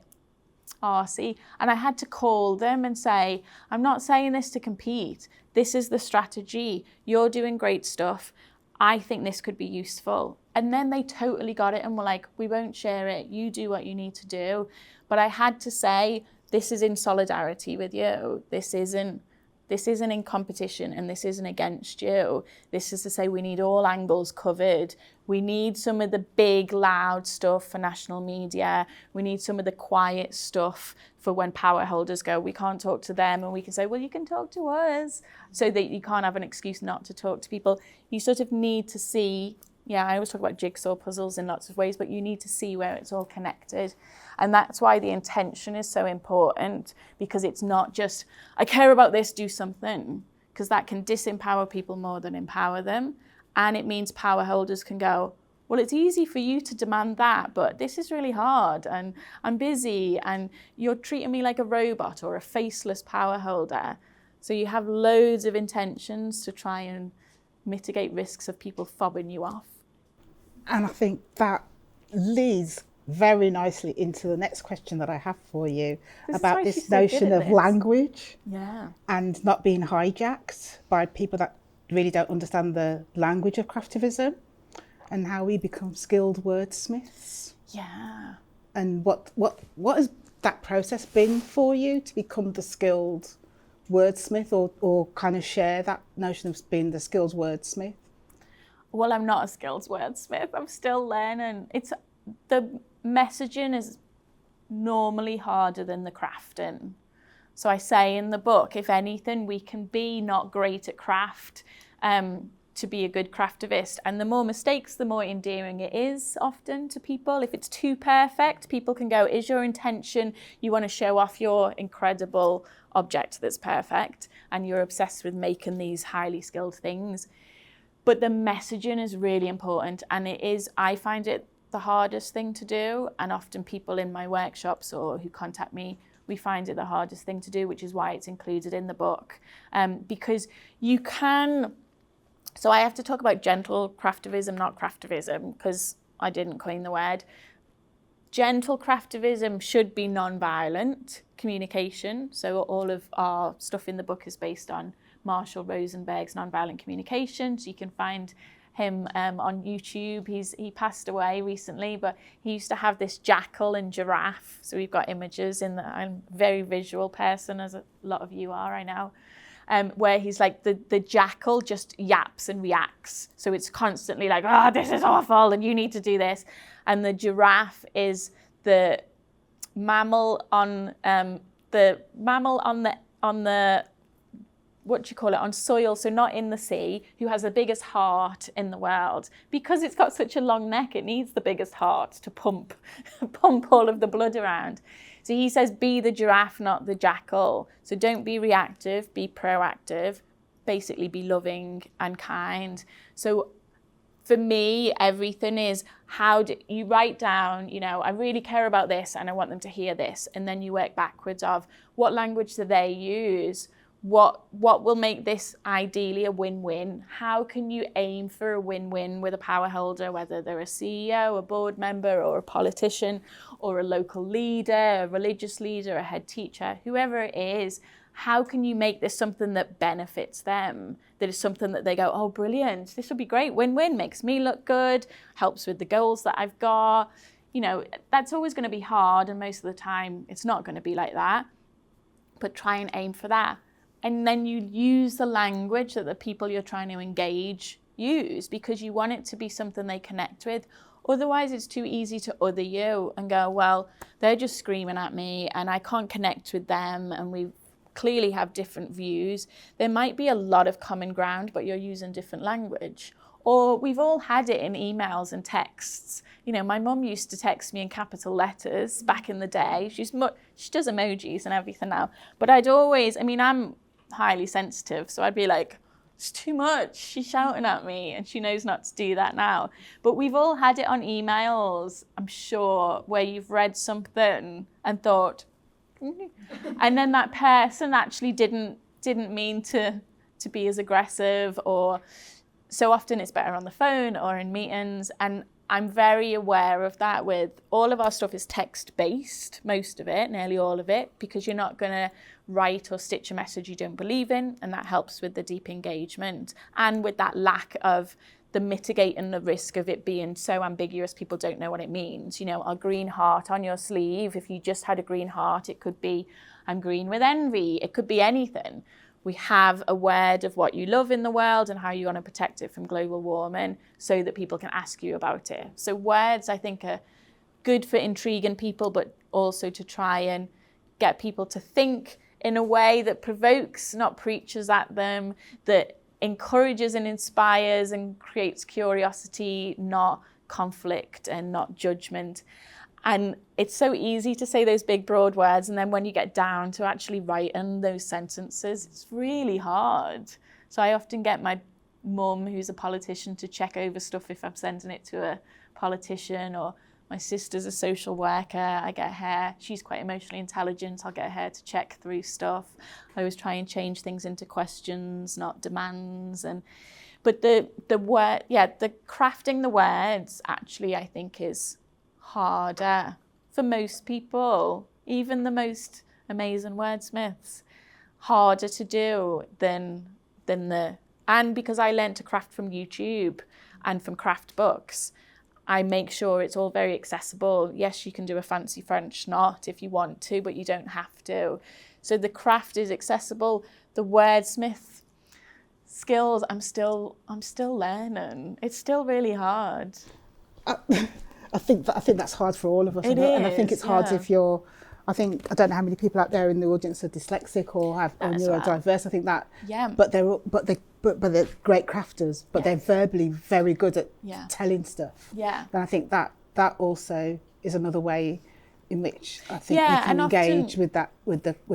arsey. And I had to call them and say, I'm not saying this to compete. This is the strategy. You're doing great stuff. I think this could be useful. And then they totally got it and were like, we won't share it. You do what you need to do. But I had to say, this is in solidarity with you. This isn't in competition and this isn't against you. This is to say we need all angles covered. We need some of the big, loud stuff for national media. We need some of the quiet stuff for when power holders go, we can't talk to them, and we can say, well, you can talk to us, so that you can't have an excuse not to talk to people. You sort of need to see, I always talk about jigsaw puzzles in lots of ways, but you need to see where it's all connected. And that's why the intention is so important, because it's not just, I care about this, do something, because that can disempower people more than empower them. And it means power holders can go, well, it's easy for you to demand that, but this is really hard and I'm busy and you're treating me like a robot or a faceless power holder. So you have loads of intentions to try and mitigate risks of people fobbing you off. And I think that leads very nicely into the next question that I have for you about this notion of language and not being hijacked by people that really don't understand the language of craftivism, and how we become skilled wordsmiths. Yeah. And what has that process been for you to become the skilled wordsmith, or kind of share that notion of being the skilled wordsmith? Well, I'm not a skilled wordsmith. I'm still learning. The messaging is normally harder than the crafting. So I say in the book, if anything, we can be not great at craft to be a good craftivist. And the more mistakes, the more endearing it is often to people. If it's too perfect, people can go, is your intention you want to show off your incredible object that's perfect and you're obsessed with making these highly skilled things? But the messaging is really important, and I find it the hardest thing to do, and often people in my workshops or who contact me, we find it the hardest thing to do, which is why it's included in the book. Because you can, so I have to talk about gentle craftivism, not craftivism, because I didn't coin the word. Gentle craftivism should be non-violent communication. So all of our stuff in the book is based on Marshall Rosenberg's nonviolent communication. So you can find him on YouTube. He passed away recently, but he used to have this jackal and giraffe. So we've got images in that. I'm a very visual person, as a lot of you are, I know. Where he's like, the jackal just yaps and reacts. So it's constantly like, this is awful and you need to do this. And the giraffe is the mammal on the on soil, so not in the sea, who has the biggest heart in the world. Because it's got such a long neck, it needs the biggest heart to pump all of the blood around. So he says, be the giraffe, not the jackal. So don't be reactive, be proactive, basically be loving and kind. So for me, everything is how do you write down, I really care about this and I want them to hear this. And then you work backwards of what language do they use? What will make this ideally a win-win? How can you aim for a win-win with a power holder, whether they're a CEO, a board member, or a politician, or a local leader, a religious leader, a head teacher, whoever it is? How can you make this something that benefits them? That is something that they go, oh, brilliant, this would be great, win-win, makes me look good, helps with the goals that I've got. That's always going to be hard, and most of the time it's not going to be like that. But try and aim for that. And then you use the language that the people you're trying to engage use, because you want it to be something they connect with. Otherwise, it's too easy to other you and go, well, they're just screaming at me and I can't connect with them, and we clearly have different views. There might be a lot of common ground, but you're using different language. Or we've all had it in emails and texts. My mum used to text me in capital letters back in the day. She does emojis and everything now. But I'm highly sensitive, so I'd be like, it's too much, she's shouting at me, and she knows not to do that now. But we've all had it on emails, I'm sure, where you've read something and thought, and then that person actually didn't mean to be as aggressive. Or so often it's better on the phone or in meetings, and I'm very aware of that. With all of our stuff is text-based, most of it, nearly all of it, because you're not going to write or stitch a message you don't believe in, and that helps with the deep engagement and with that lack of the mitigating the risk of it being so ambiguous people don't know what it means. A green heart on your sleeve, if you just had a green heart, it could be, I'm green with envy. It could be anything. We have a word of what you love in the world and how you want to protect it from global warming so that people can ask you about it. So words, I think, are good for intriguing people, but also to try and get people to think in a way that provokes, not preaches at them, that encourages and inspires and creates curiosity, not conflict and not judgment. And it's so easy to say those big broad words, and then when you get down to actually writing those sentences, it's really hard. So I often get my mum, who's a politician, to check over stuff if I'm sending it to a politician, or my sister's a social worker. I get her, she's quite emotionally intelligent, I'll get her to check through stuff. I always try and change things into questions, not demands. But the crafting the words actually, I think, is harder for most people, even the most amazing wordsmiths, harder to do than and because I learned to craft from YouTube and from craft books, I make sure it's all very accessible. Yes, you can do a fancy French knot if you want to, but you don't have to. So the craft is accessible. The wordsmith skills, I'm still learning. It's still really hard. I think that's hard for all of us. And I think it's hard if you're, I don't know how many people out there in the audience are dyslexic or are neurodiverse. I think that, but they're great crafters, but they're verbally very good at telling stuff. Yeah. And I think that also is another way in which I think you can engage with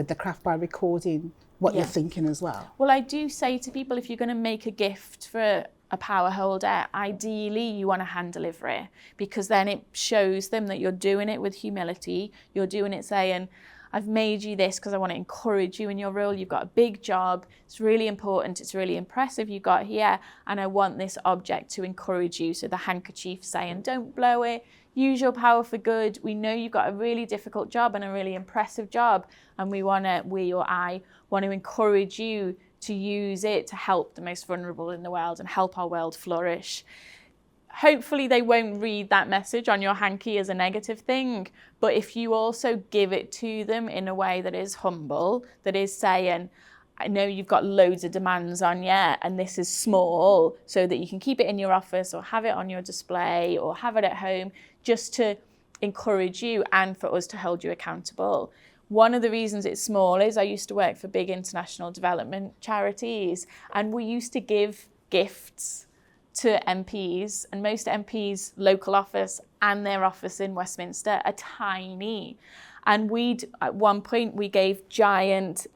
the craft by recording what you're thinking as well. Well, I do say to people, if you're going to make a gift for a power holder, ideally you want to hand deliver it, because then it shows them that you're doing it with humility. You're doing it saying, I've made you this because I want to encourage you in your role. You've got a big job. It's really important. It's really impressive you got here. And I want this object to encourage you. So the handkerchief saying, don't blow it. Use your power for good. We know you've got a really difficult job and a really impressive job. And we want to encourage you to use it to help the most vulnerable in the world and help our world flourish. Hopefully they won't read that message on your hanky as a negative thing, but if you also give it to them in a way that is humble, that is saying, I know you've got loads of demands on you, and this is small, so that you can keep it in your office or have it on your display or have it at home, just to encourage you and for us to hold you accountable. One of the reasons it's small is I used to work for big international development charities, and we used to give gifts to MPs, and most MPs' local office and their office in Westminster are tiny. And at one point, we gave giant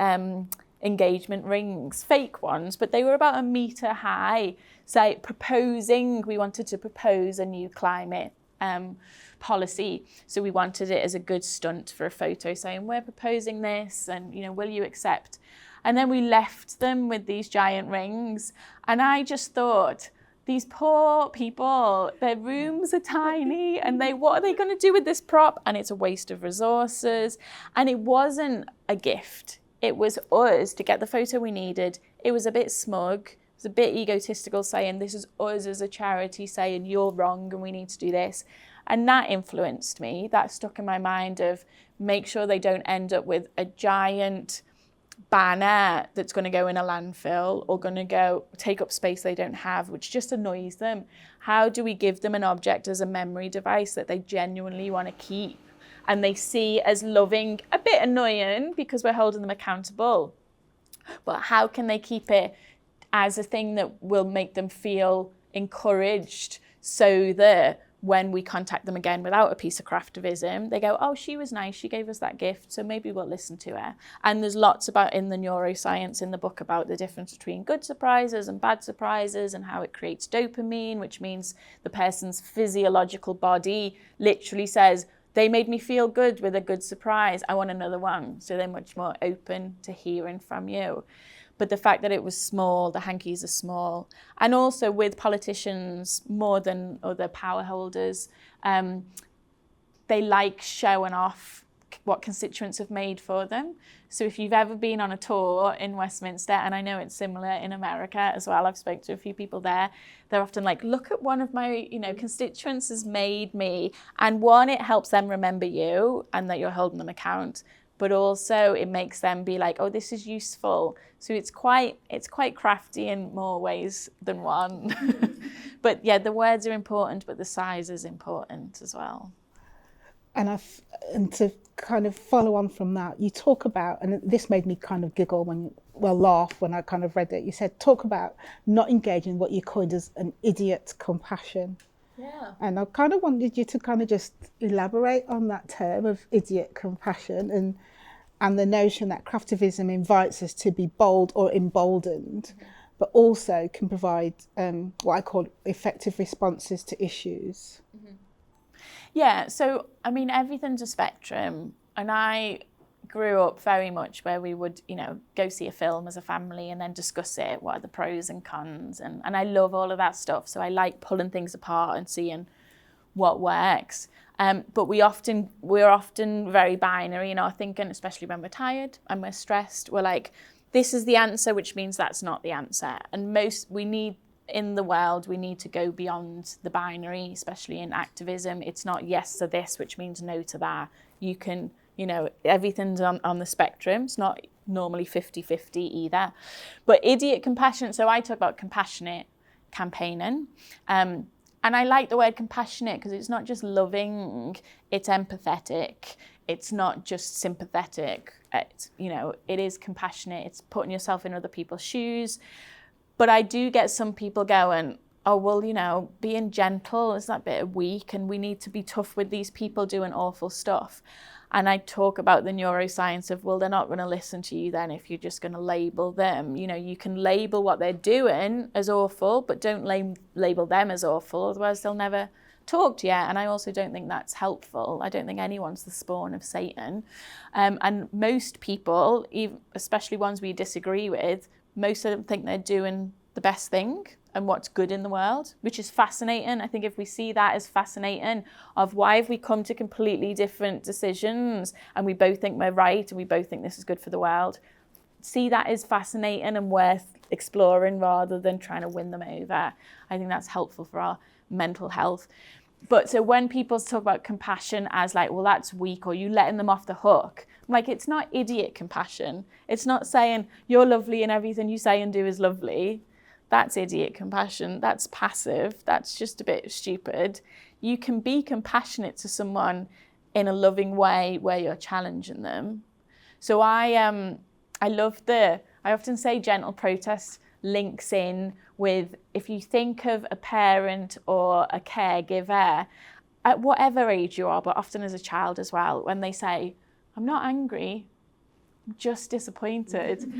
engagement rings, fake ones, but they were about 1 metre high, we wanted to propose a new climate policy. So we wanted it as a good stunt for a photo saying, we're proposing this, and, will you accept? And then we left them with these giant rings. And I just thought, these poor people, their rooms are tiny, and what are they going to do with this prop? And it's a waste of resources. And it wasn't a gift. It was us to get the photo we needed. It was a bit smug. It was a bit egotistical, saying this is us as a charity saying you're wrong and we need to do this. And that influenced me. That stuck in my mind of make sure they don't end up with a giant banner that's going to go in a landfill or going to go take up space they don't have, which just annoys them. How do we give them an object as a memory device that they genuinely want to keep and they see as loving, a bit annoying because we're holding them accountable, but how can they keep it as a thing that will make them feel encouraged, so that when we contact them again without a piece of craftivism, they go, oh, she was nice, she gave us that gift, so maybe we'll listen to her. And there's lots about in the neuroscience in the book about the difference between good surprises and bad surprises and how it creates dopamine, which means the person's physiological body literally says, they made me feel good with a good surprise, I want another one. So they're much more open to hearing from you. But the fact that it was small, the hankies are small. And also with politicians, more than other power holders, they like showing off what constituents have made for them. So if you've ever been on a tour in Westminster, and I know it's similar in America as well, I've spoken to a few people there, they're often like, look at one of my constituents has made me. And one, it helps them remember you and that you're holding them account. But also it makes them be like, oh, this is useful. So it's quite crafty in more ways than one. But yeah, the words are important, but the size is important as well. And to kind of follow on from that, you talk about, and this made me kind of giggle laugh when I kind of read it. You said, talk about not engaging what you coined as an idiot compassion. Yeah. And I kind of wanted you to kind of just elaborate on that term of idiot compassion and the notion that craftivism invites us to be bold or emboldened, but also can provide what I call effective responses to issues. Mm-hmm. Yeah, so I mean, everything's a spectrum, and I grew up very much where we would, go see a film as a family and then discuss it. What are the pros and cons? And I love all of that stuff. So I like pulling things apart and seeing what works. But we're often very binary in our thinking, especially when we're tired and we're stressed. We're like, this is the answer, which means that's not the answer. And in the world, we need to go beyond the binary, especially in activism. It's not yes to this, which means no to that. You can, everything's on the spectrum. It's not normally 50-50 either. But idiot compassion, so I talk about compassionate campaigning. And I like the word compassionate because it's not just loving, it's empathetic. It's not just sympathetic. It is compassionate. It's putting yourself in other people's shoes. But I do get some people going, oh, well, being gentle is that bit weak and we need to be tough with these people doing awful stuff. And I talk about the neuroscience of, well, they're not going to listen to you then if you're just going to label them. You can label what they're doing as awful, but don't label them as awful, otherwise they'll never talk to you. And I also don't think that's helpful. I don't think anyone's the spawn of Satan. And most people, especially ones we disagree with, most of them think they're doing the best thing and what's good in the world, which is fascinating. I think if we see that as fascinating, of why have we come to completely different decisions and we both think we're right and we both think this is good for the world, see that as fascinating and worth exploring rather than trying to win them over. I think that's helpful for our mental health. But so when people talk about compassion as like, well, that's weak or you letting them off the hook, I'm like, it's not idiot compassion. It's not saying you're lovely and everything you say and do is lovely. That's idiot compassion. That's passive. That's just a bit stupid. You can be compassionate to someone in a loving way where you're challenging them. So I often say gentle protest links in with, if you think of a parent or a caregiver, at whatever age you are, but often as a child as well, when they say, I'm not angry, I'm just disappointed.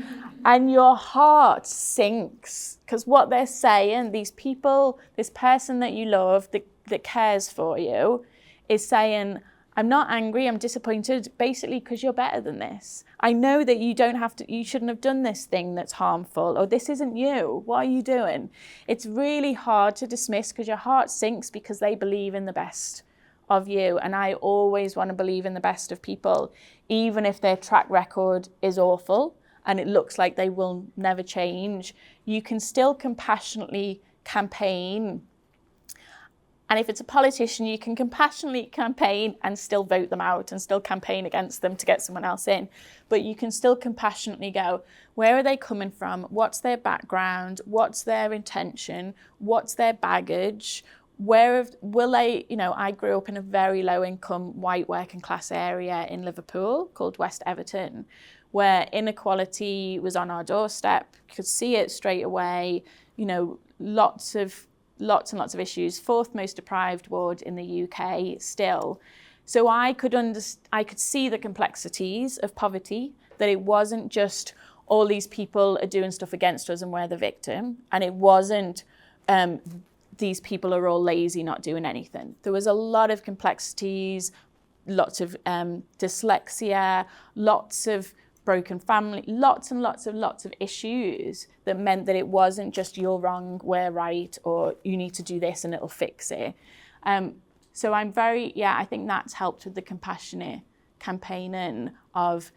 And your heart sinks, because what they're saying, these people, this person that you love, that cares for you, is saying, I'm not angry, I'm disappointed, basically because you're better than this. I know that you shouldn't have done this thing that's harmful, or this isn't you, what are you doing? It's really hard to dismiss, because your heart sinks because they believe in the best of you. And I always want to believe in the best of people, even if their track record is awful and it looks like they will never change. You can still compassionately campaign. And if it's a politician, you can compassionately campaign and still vote them out and still campaign against them to get someone else in. But you can still compassionately go, where are they coming from? What's their background? What's their intention? What's their baggage? I grew up in a very low income white working class area in Liverpool called West Everton, where inequality was on our doorstep. You could see it straight away, lots and lots of issues, fourth most deprived ward in the UK still. So I could see the complexities of poverty, that it wasn't just all these people are doing stuff against us and we're the victim, and it wasn't these people are all lazy, not doing anything. There was a lot of complexities, lots of dyslexia, lots of broken family, lots and lots of issues that meant that it wasn't just you're wrong, we're right, or you need to do this and it'll fix it. So I think that's helped with the compassionate campaigning of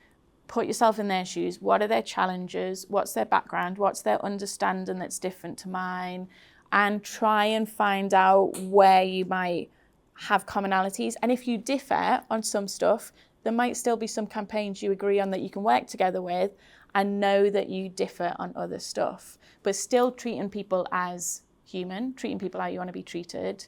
put yourself in their shoes. What are their challenges? What's their background? What's their understanding that's different to mine? And try and find out where you might have commonalities. And if you differ on some stuff, there might still be some campaigns you agree on that you can work together with, and know that you differ on other stuff, but still treating people as human, treating people how you want to be treated,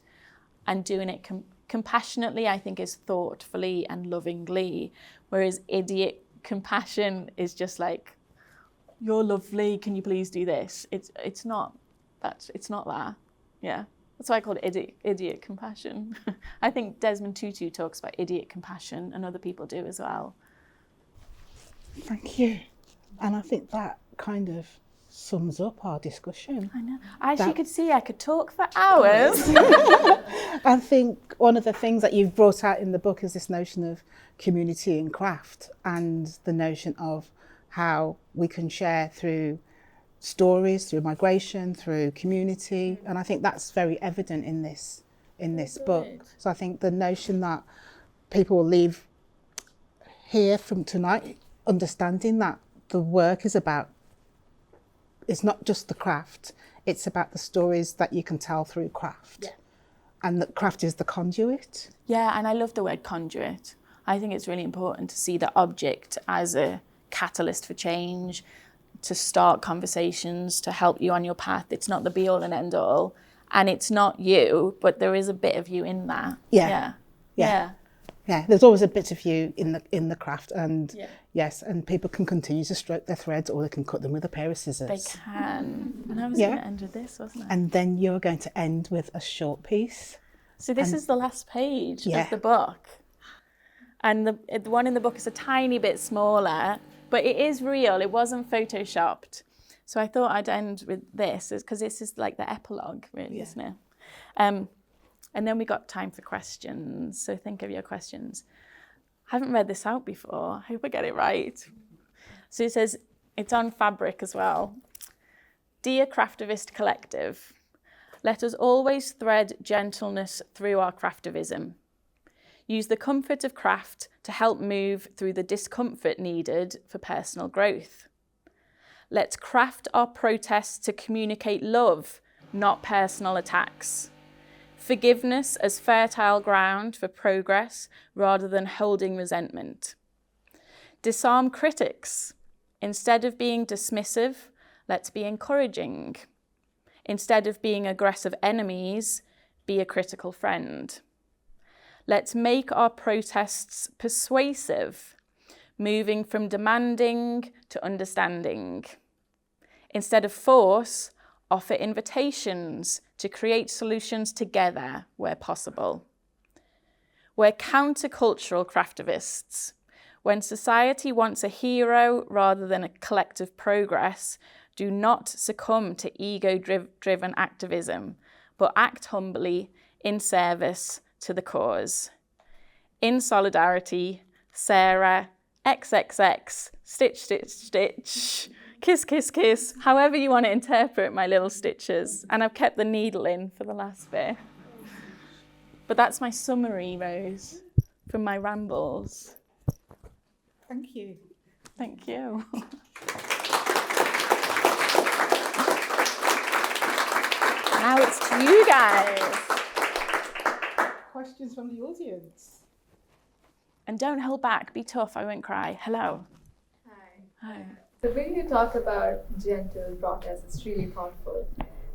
and doing it compassionately, I think, is thoughtfully and lovingly, whereas idiot compassion is just like, you're lovely, can you please do this? It's not that. Yeah. That's why I call it idiot compassion. I think Desmond Tutu talks about idiot compassion, and other people do as well. Thank you. And I think that kind of sums up our discussion. I know. You could see I could talk for hours. I think one of the things that you've brought out in the book is this notion of community and craft, and the notion of how we can share through stories, through migration, through community, and I think that's very evident in this book. So I think the notion that people will leave here from tonight understanding that the work is not just the craft, it's about the stories that you can tell through craft. Yeah. And that craft is the conduit. Yeah, and I love the word conduit. I think it's really important to see the object as a catalyst for change, to start conversations, to help you on your path. It's not the be all and end all, and it's not you, but there is a bit of you in that. Yeah. There's always a bit of you in the craft, and yes, and people can continue to stroke their threads, or they can cut them with a pair of scissors. They can. And I was going to end with this, wasn't I? And then you're going to end with a short piece. So this is the last page of the book, and the one in the book is a tiny bit smaller. But it is real, it wasn't photoshopped. So I thought I'd end with this, because this is like the epilogue, really, isn't it? And then we got time for questions. So think of your questions. I haven't read this out before. I hope I get it right. So it says, it's on fabric as well. Dear Craftivist Collective, let us always thread gentleness through our craftivism. Use the comfort of craft to help move through the discomfort needed for personal growth. Let's craft our protests to communicate love, not personal attacks. Forgiveness as fertile ground for progress rather than holding resentment. Disarm critics. Instead of being dismissive, let's be encouraging. Instead of being aggressive enemies, be a critical friend. Let's make our protests persuasive. moving from demanding to understanding. Instead of force, offer invitations to create solutions together where possible. We're countercultural craftivists. When society wants a hero rather than a collective progress, do not succumb to ego-driven activism, but act humbly in service to the cause. In solidarity, Sarah, XXX, stitch, stitch, stitch, kiss, kiss, kiss, however you want to interpret my little stitches. And I've kept the needle in for the last bit. But that's my summary, Rose, from my rambles. Thank you. Thank you. Now it's to you guys. Questions from the audience? And don't hold back, be tough, I won't cry. Hello. Hi. The way you talk about gentle protest is really thoughtful,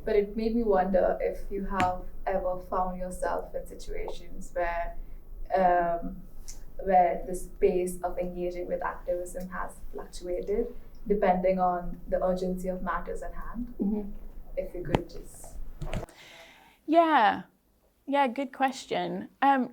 but it made me wonder if you have ever found yourself in situations where the space of engaging with activism has fluctuated depending on the urgency of matters at hand. Mm-hmm. If you could just... Yeah, good question.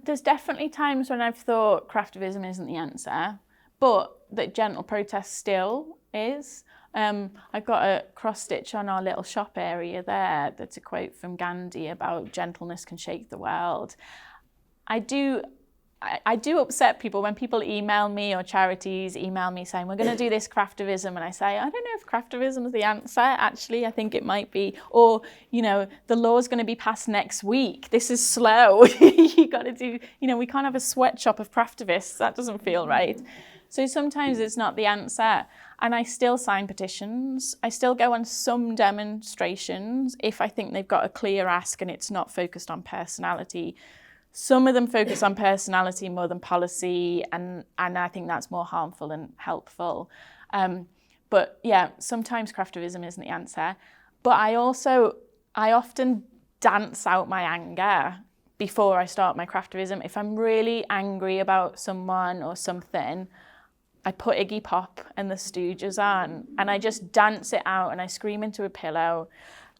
There's definitely times when I've thought craftivism isn't the answer, but that gentle protest still is. I've got a cross stitch on our little shop area there that's a quote from Gandhi about gentleness can shake the world. I do upset people when people email me or charities email me saying, we're going to do this craftivism. And I say, I don't know if craftivism is the answer. Actually, I think it might be. Or, the law's going to be passed next week. This is slow. You got to do, we can't have a sweatshop of craftivists. That doesn't feel right. So sometimes it's not the answer. And I still sign petitions. I still go on some demonstrations if I think they've got a clear ask and it's not focused on personality. Some of them focus on personality more than policy, and I think that's more harmful than helpful. But yeah, sometimes craftivism isn't the answer. But I often dance out my anger before I start my craftivism. If I'm really angry about someone or something, I put Iggy Pop and the Stooges on, and I just dance it out and I scream into a pillow.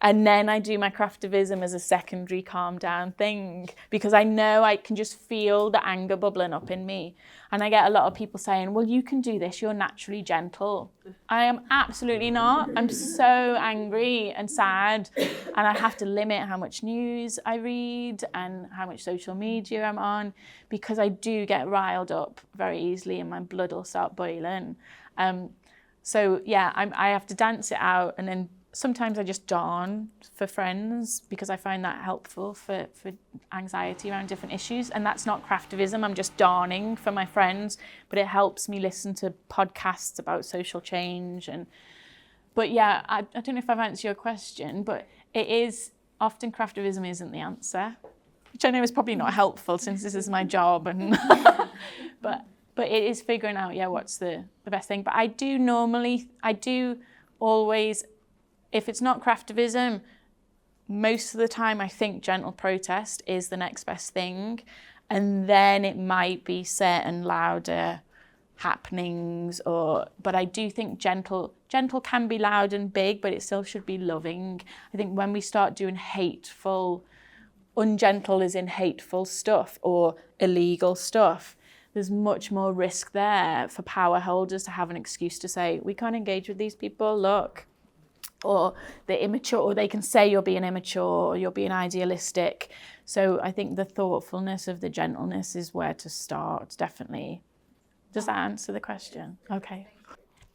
And then I do my craftivism as a secondary calm down thing, because I know I can just feel the anger bubbling up in me. And I get a lot of people saying, well, you can do this, you're naturally gentle. I am absolutely not. I'm so angry and sad, and I have to limit how much news I read and how much social media I'm on, because I do get riled up very easily and my blood will start boiling. So yeah, I have to dance it out, and then sometimes I just darn for friends because I find that helpful for anxiety around different issues. And that's not craftivism, I'm just darning for my friends, but it helps me listen to podcasts about social change. But yeah, I don't know if I've answered your question, but it is, often craftivism isn't the answer, which I know is probably not helpful since this is my job. And but it is figuring out, what's the best thing. But I do always, if it's not craftivism, most of the time I think gentle protest is the next best thing. And then it might be certain louder happenings, but I do think gentle can be loud and big, but it still should be loving. I think when we start doing hateful, ungentle as in hateful stuff or illegal stuff, there's much more risk there for power holders to have an excuse to say, we can't engage with these people, look. Or they're immature, or they can say you're being immature, or you're being idealistic. So I think the thoughtfulness of the gentleness is where to start, definitely. Does that answer the question? Okay.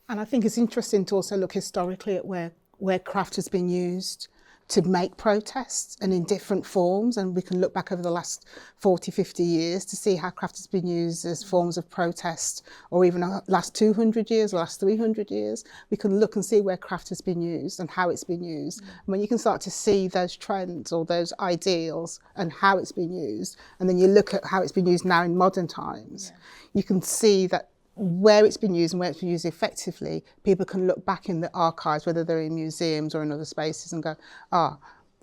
And I think it's interesting to also look historically at where craft has been used to make protests, and in different forms. And we can look back over the last 40, 50 years to see how craft has been used as forms of protest, or even the last 200 years, or last 300 years. We can look and see where craft has been used and how it's been used. And when you can start to see those trends or those ideals and how it's been used, and then you look at how it's been used now in modern times, you can see that where it's been used and where it's been used effectively, people can look back in the archives, whether they're in museums or in other spaces, and go,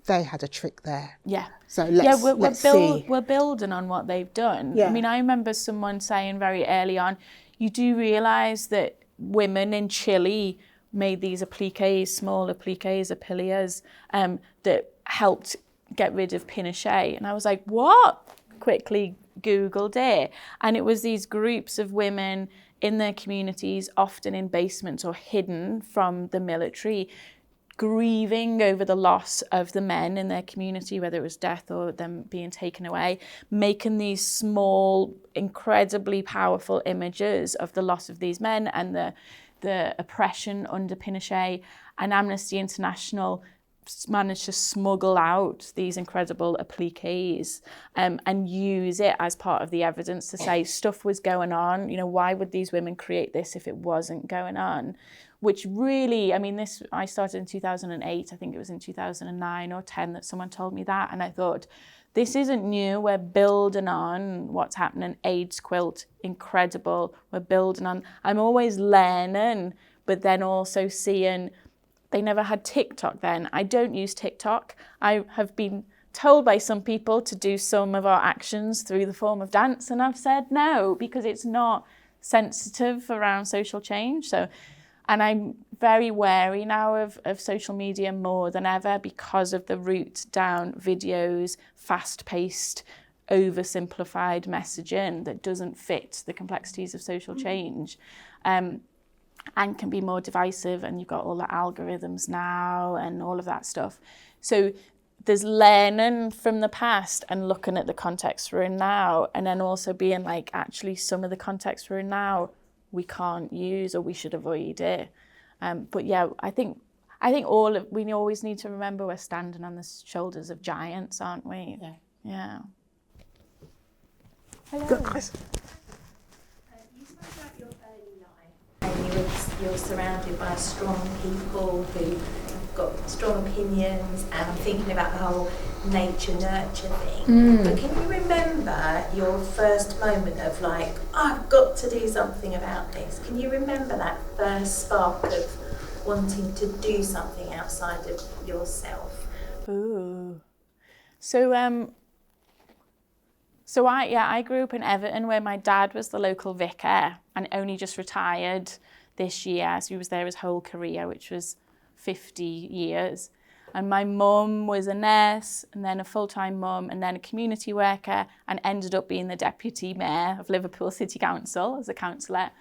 they had a trick there. Yeah. So let's see. We're building on what they've done. Yeah. I mean, I remember someone saying very early on, you do realise that women in Chile made these appliques, small appliques, apilias, that helped get rid of Pinochet. And I was like, what? Quickly Googled it. And it was these groups of women in their communities, often in basements or hidden from the military, grieving over the loss of the men in their community, whether it was death or them being taken away, making these small, incredibly powerful images of the loss of these men and the oppression under Pinochet. And Amnesty International managed to smuggle out these incredible appliques and use it as part of the evidence to say stuff was going on. You know, why would these women create this if it wasn't going on? Which really, I mean, I started in 2008. I think it was in 2009 or 10 that someone told me that. And I thought, this isn't new. We're building on what's happening. AIDS quilt, incredible. We're building on. I'm always learning, but then also seeing. They never had TikTok then. I don't use TikTok. I have been told by some people to do some of our actions through the form of dance, and I've said no, because it's not sensitive around social change. So, and I'm very wary now of social media more than ever because of the route down videos, fast-paced, oversimplified messaging that doesn't fit the complexities of social change. And can be more divisive, and you've got all the algorithms now and all of that stuff. So there's learning from the past and looking at the context we're in now, and then also being like, actually, some of the context we're in now, we can't use or we should avoid it. But yeah, I think we always need to remember we're standing on the shoulders of giants, aren't we? Yeah. Hello. Good question. You spoke about your early life, and you're surrounded by strong people who've got strong opinions, and I'm thinking about the whole nature-nurture thing. But can you remember your first moment of like, I've got to do something about this? Can you remember that first spark of wanting to do something outside of yourself? Ooh. So I grew up in Everton, where my dad was the local vicar and only just retired this year. So he was there his whole career, which was 50 years. And my mum was a nurse, and then a full-time mum, and then a community worker, and ended up being the deputy mayor of Liverpool City Council as a councillor.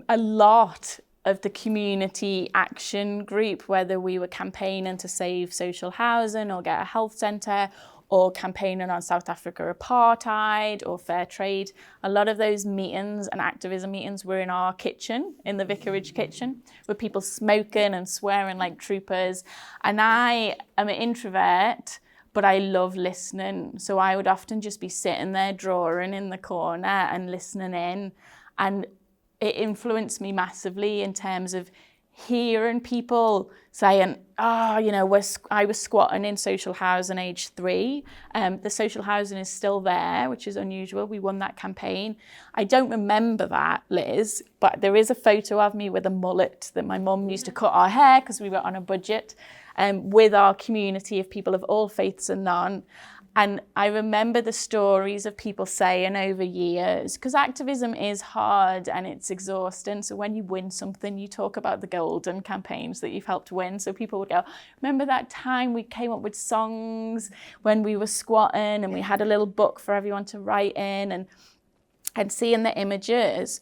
A lot of the community action group, whether we were campaigning to save social housing or get a health centre, or campaigning on South Africa apartheid or fair trade, a lot of those meetings and activism meetings were in our kitchen, in the vicarage kitchen, with people smoking and swearing like troopers. And I am an introvert, but I love listening. So I would often just be sitting there drawing in the corner and listening in. And it influenced me massively in terms of hearing people saying, I was squatting in social housing age 3. The social housing is still there, which is unusual. We won that campaign. I don't remember that, Liz, but there is a photo of me with a mullet that my mum used to cut our hair because we were on a budget, with our community of people of all faiths and none. And I remember the stories of people saying over years, because activism is hard and it's exhausting. So when you win something, you talk about the golden campaigns that you've helped win. So people would go, remember that time we came up with songs when we were squatting and we had a little book for everyone to write in, and seeing the images.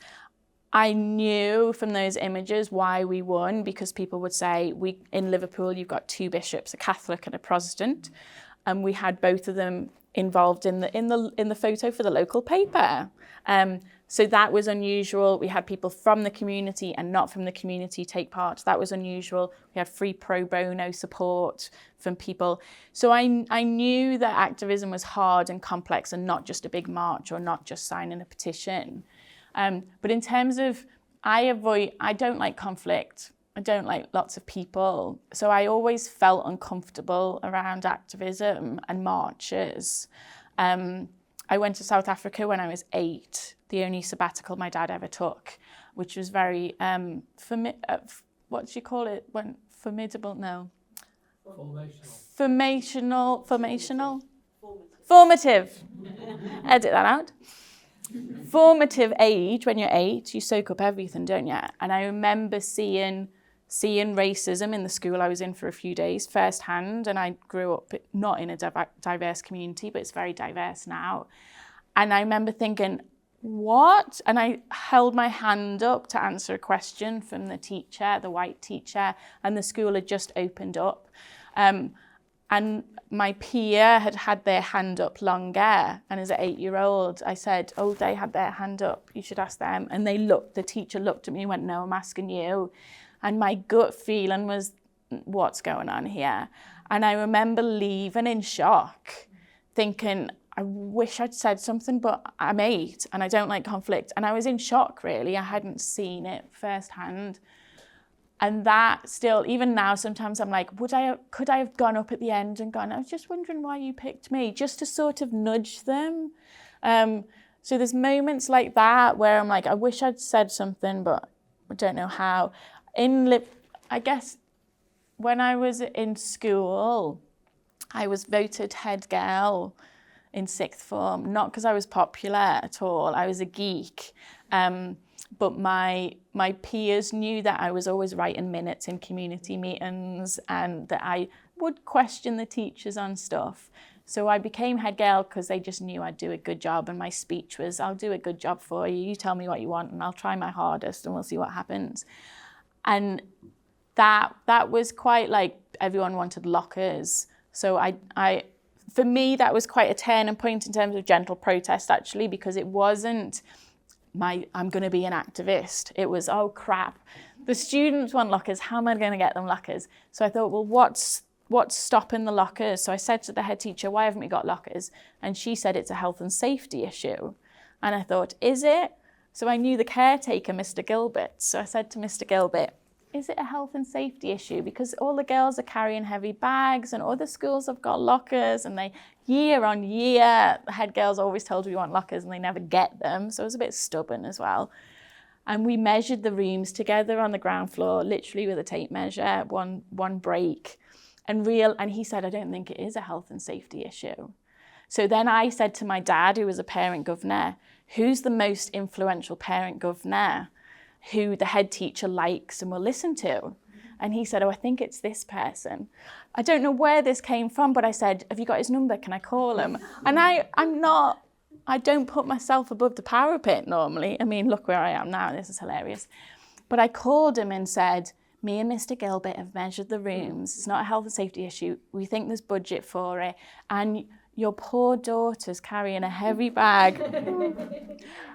I knew from those images why we won, because people would say, in Liverpool, you've got 2 bishops, a Catholic and a Protestant. And we had both of them involved in the photo for the local paper. So that was unusual. We had people from the community and not from the community take part. That was unusual. We had free pro bono support from people. So I knew that activism was hard and complex and not just a big march or not just signing a petition. But in terms of, I don't like conflict. I don't like lots of people. So I always felt uncomfortable around activism and marches. I went to South Africa when I was 8, the only sabbatical my dad ever took, which was very, what do you call it? Formidable? No. Formational. Formative. Edit that out. formative age, when you're 8, you soak up everything, don't you? And I remember seeing racism in the school I was in for a few days firsthand, and I grew up not in a diverse community, but it's very diverse now. And I remember thinking, what? And I held my hand up to answer a question from the teacher, the white teacher, and the school had just opened up. And my peer had their hand up longer, and as an 8-year-old, I said, oh, they had their hand up, you should ask them. And the teacher looked at me and went, no, I'm asking you. And my gut feeling was, what's going on here? And I remember leaving in shock, thinking, I wish I'd said something, but I'm 8 and I don't like conflict. And I was in shock, really. I hadn't seen it firsthand. And that still, even now, sometimes I'm like, could I have gone up at the end and gone, I was just wondering why you picked me, just to sort of nudge them. So there's moments like that where I'm like, I wish I'd said something, but I don't know how. I guess when I was in school, I was voted head girl in 6th form, not because I was popular at all. I was a geek. But my peers knew that I was always writing minutes in community meetings and that I would question the teachers on stuff. So I became head girl because they just knew I'd do a good job, and my speech was, I'll do a good job for you. You tell me what you want and I'll try my hardest and we'll see what happens. And that was quite like, everyone wanted lockers. So for me, that was quite a turning point in terms of gentle protest, actually, because it wasn't I'm going to be an activist. It was, oh crap, the students want lockers. How am I going to get them lockers? So I thought, well, what's stopping the lockers? So I said to the head teacher, why haven't we got lockers? And she said it's a health and safety issue. And I thought, is it? So I knew the caretaker, Mr. Gilbert. So I said to Mr. Gilbert, is it a health and safety issue? Because all the girls are carrying heavy bags and other schools have got lockers, and they, year on year, the head girls always told we want lockers and they never get them. So I was a bit stubborn as well. And we measured the rooms together on the ground floor, literally with a tape measure, one break. And he said, I don't think it is a health and safety issue. So then I said to my dad, who was a parent governor, who's the most influential parent governor who the head teacher likes and will listen to? And he said, oh, I think it's this person. I don't know where this came from, but I said, have you got his number? Can I call him? And I don't put myself above the parapet normally. I mean, look where I am now. This is hilarious. But I called him and said, me and Mr. Gilbert have measured the rooms. It's not a health and safety issue. We think there's budget for it. And your poor daughter's carrying a heavy bag.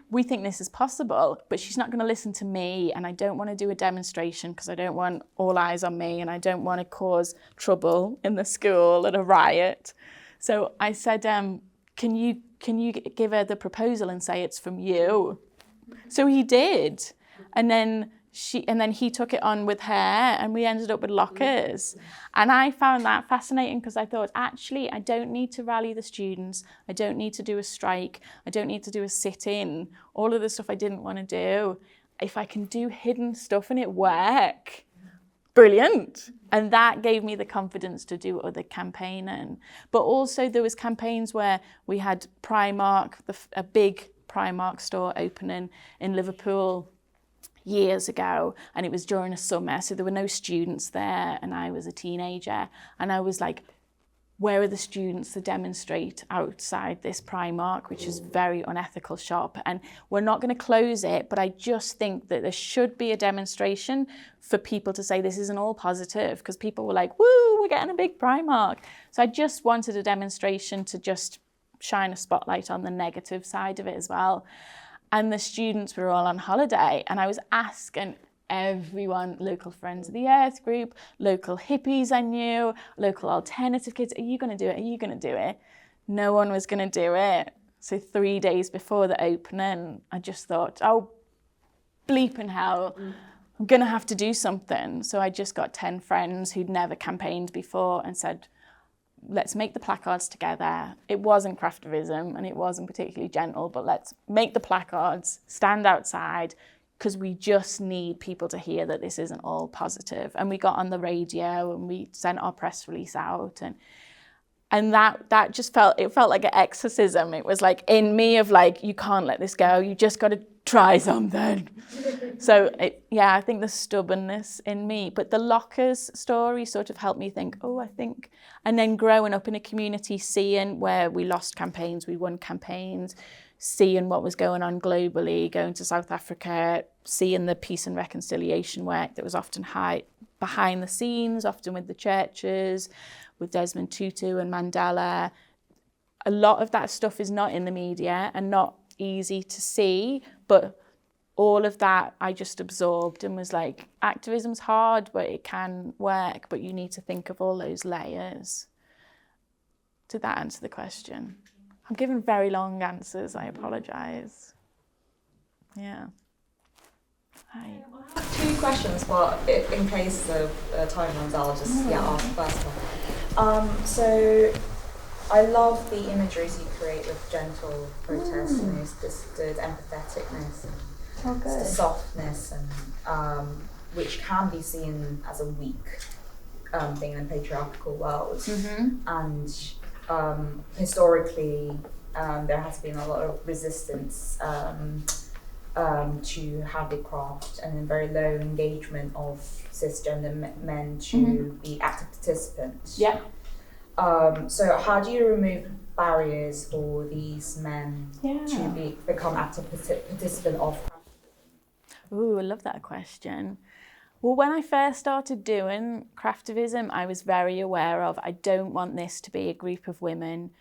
We think this is possible, but she's not going to listen to me, and I don't want to do a demonstration because I don't want all eyes on me, and I don't want to cause trouble in the school and a riot. So I said, can you give her the proposal and say it's from you? So he did, and then he took it on with her, and we ended up with lockers. And I found that fascinating because I thought, actually, I don't need to rally the students. I don't need to do a strike. I don't need to do a sit-in. All of the stuff I didn't want to do. If I can do hidden stuff and it work, brilliant. And that gave me the confidence to do other campaigning. But also there was campaigns where we had Primark, a big Primark store opening in Liverpool years ago, and it was during a summer, so there were no students there, and I was a teenager, and I was like, where are the students to demonstrate outside this Primark, which is a very unethical shop, and we're not going to close it, but I just think that there should be a demonstration for people to say this isn't all positive, because people were like, woo, we're getting a big Primark. So I just wanted a demonstration to just shine a spotlight on the negative side of it as well. And the students were all on holiday, and I was asking everyone, local Friends of the Earth group, local hippies I knew, local alternative kids, are you going to do it? Are you going to do it? No one was going to do it. So 3 days before the opening, I just thought, oh, bleeping hell, I'm going to have to do something. So I just got 10 friends who'd never campaigned before and said, let's make the placards together. It wasn't craftivism and it wasn't particularly gentle, but let's make the placards, stand outside, because we just need people to hear that this isn't all positive. And we got on the radio and we sent our press release out. And that just felt like an exorcism. It was like in me of like, you can't let this go. You just got to try something. So I think the stubbornness in me, but the lockers story sort of helped me think, and then growing up in a community, seeing where we lost campaigns, we won campaigns, seeing what was going on globally, going to South Africa, seeing the peace and reconciliation work that was often behind the scenes, often with the churches, with Desmond Tutu and Mandela. A lot of that stuff is not in the media and not easy to see, but all of that I just absorbed and was like, activism's hard, but it can work, but you need to think of all those layers. Did that answer the question? I'm giving very long answers, I apologise. Yeah. Hi. I have 2 questions, but in case the time runs out, I'll just ask the first one. So I love the imageries you create with gentle protest, and the empatheticness and the softness, and which can be seen as a weak thing in a patriarchal world. And historically, there has been a lot of resistance to handicraft and a very low engagement of cisgender men to be active participants. Yeah. So how do you remove barriers for these men to become active participant of craftivism? Ooh, I love that question. Well, when I first started doing craftivism, I was very aware of, I don't want this to be a group of women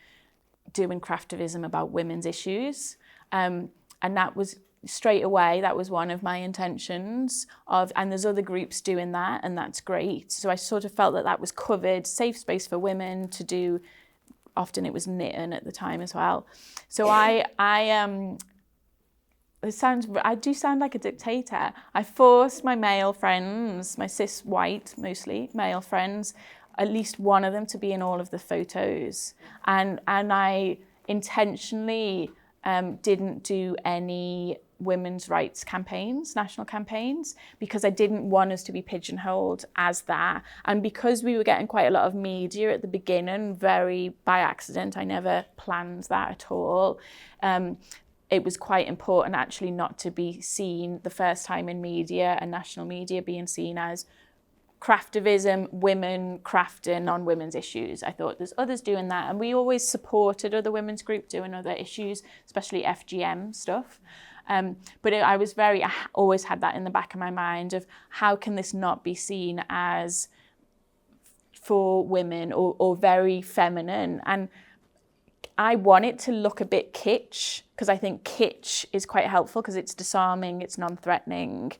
doing craftivism about women's issues. And that was straight away, that was one of my intentions and there's other groups doing that, and that's great. So I sort of felt that was covered, safe space for women to do. Often it was knitting at the time as well. So I do sound like a dictator. I forced my male friends, my cis white mostly male friends, at least one of them to be in all of the photos, and I intentionally didn't do any women's rights campaigns, national campaigns, because I didn't want us to be pigeonholed as that. And because we were getting quite a lot of media at the beginning, very by accident, I never planned that at all. It was quite important actually not to be seen the first time in media and national media being seen as craftivism, women crafting on women's issues. I thought there's others doing that, and we always supported other women's groups doing other issues, especially FGM stuff. But I always had that in the back of my mind of how can this not be seen as for women or very feminine. And I want it to look a bit kitsch, because I think kitsch is quite helpful because it's disarming, it's non-threatening.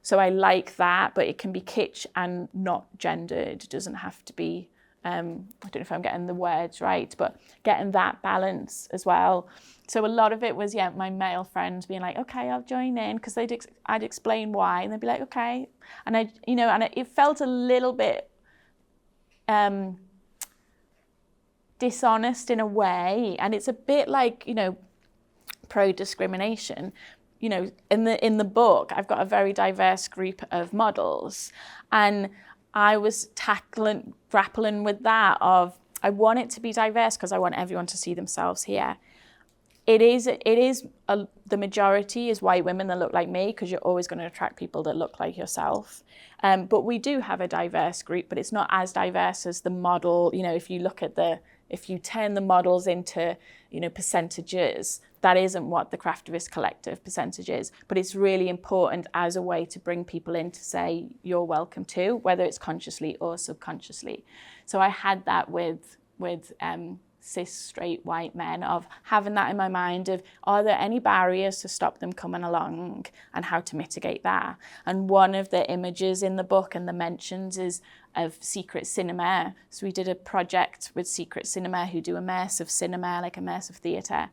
So I like that, but it can be kitsch and not gendered. It doesn't have to be, I don't know if I'm getting the words right, but getting that balance as well. So a lot of it was, my male friends being like, okay, I'll join in, because I'd explain why, and they'd be like, okay. And it felt a little bit dishonest in a way, and it's a bit like, pro-discrimination. In the book, I've got a very diverse group of models, and I was grappling with that of, I want it to be diverse because I want everyone to see themselves here. It is the majority is white women that look like me, because you're always going to attract people that look like yourself. But we do have a diverse group, but it's not as diverse as the model. If you turn the models into, percentages, that isn't what the Craftivist Collective percentage is. But it's really important as a way to bring people in to say, you're welcome too, whether it's consciously or subconsciously. So I had that with cis, straight, white men, of having that in my mind of, are there any barriers to stop them coming along, and how to mitigate that? And one of the images in the book and the mentions is of Secret Cinema. So we did a project with Secret Cinema, who do immersive cinema, like immersive theatre,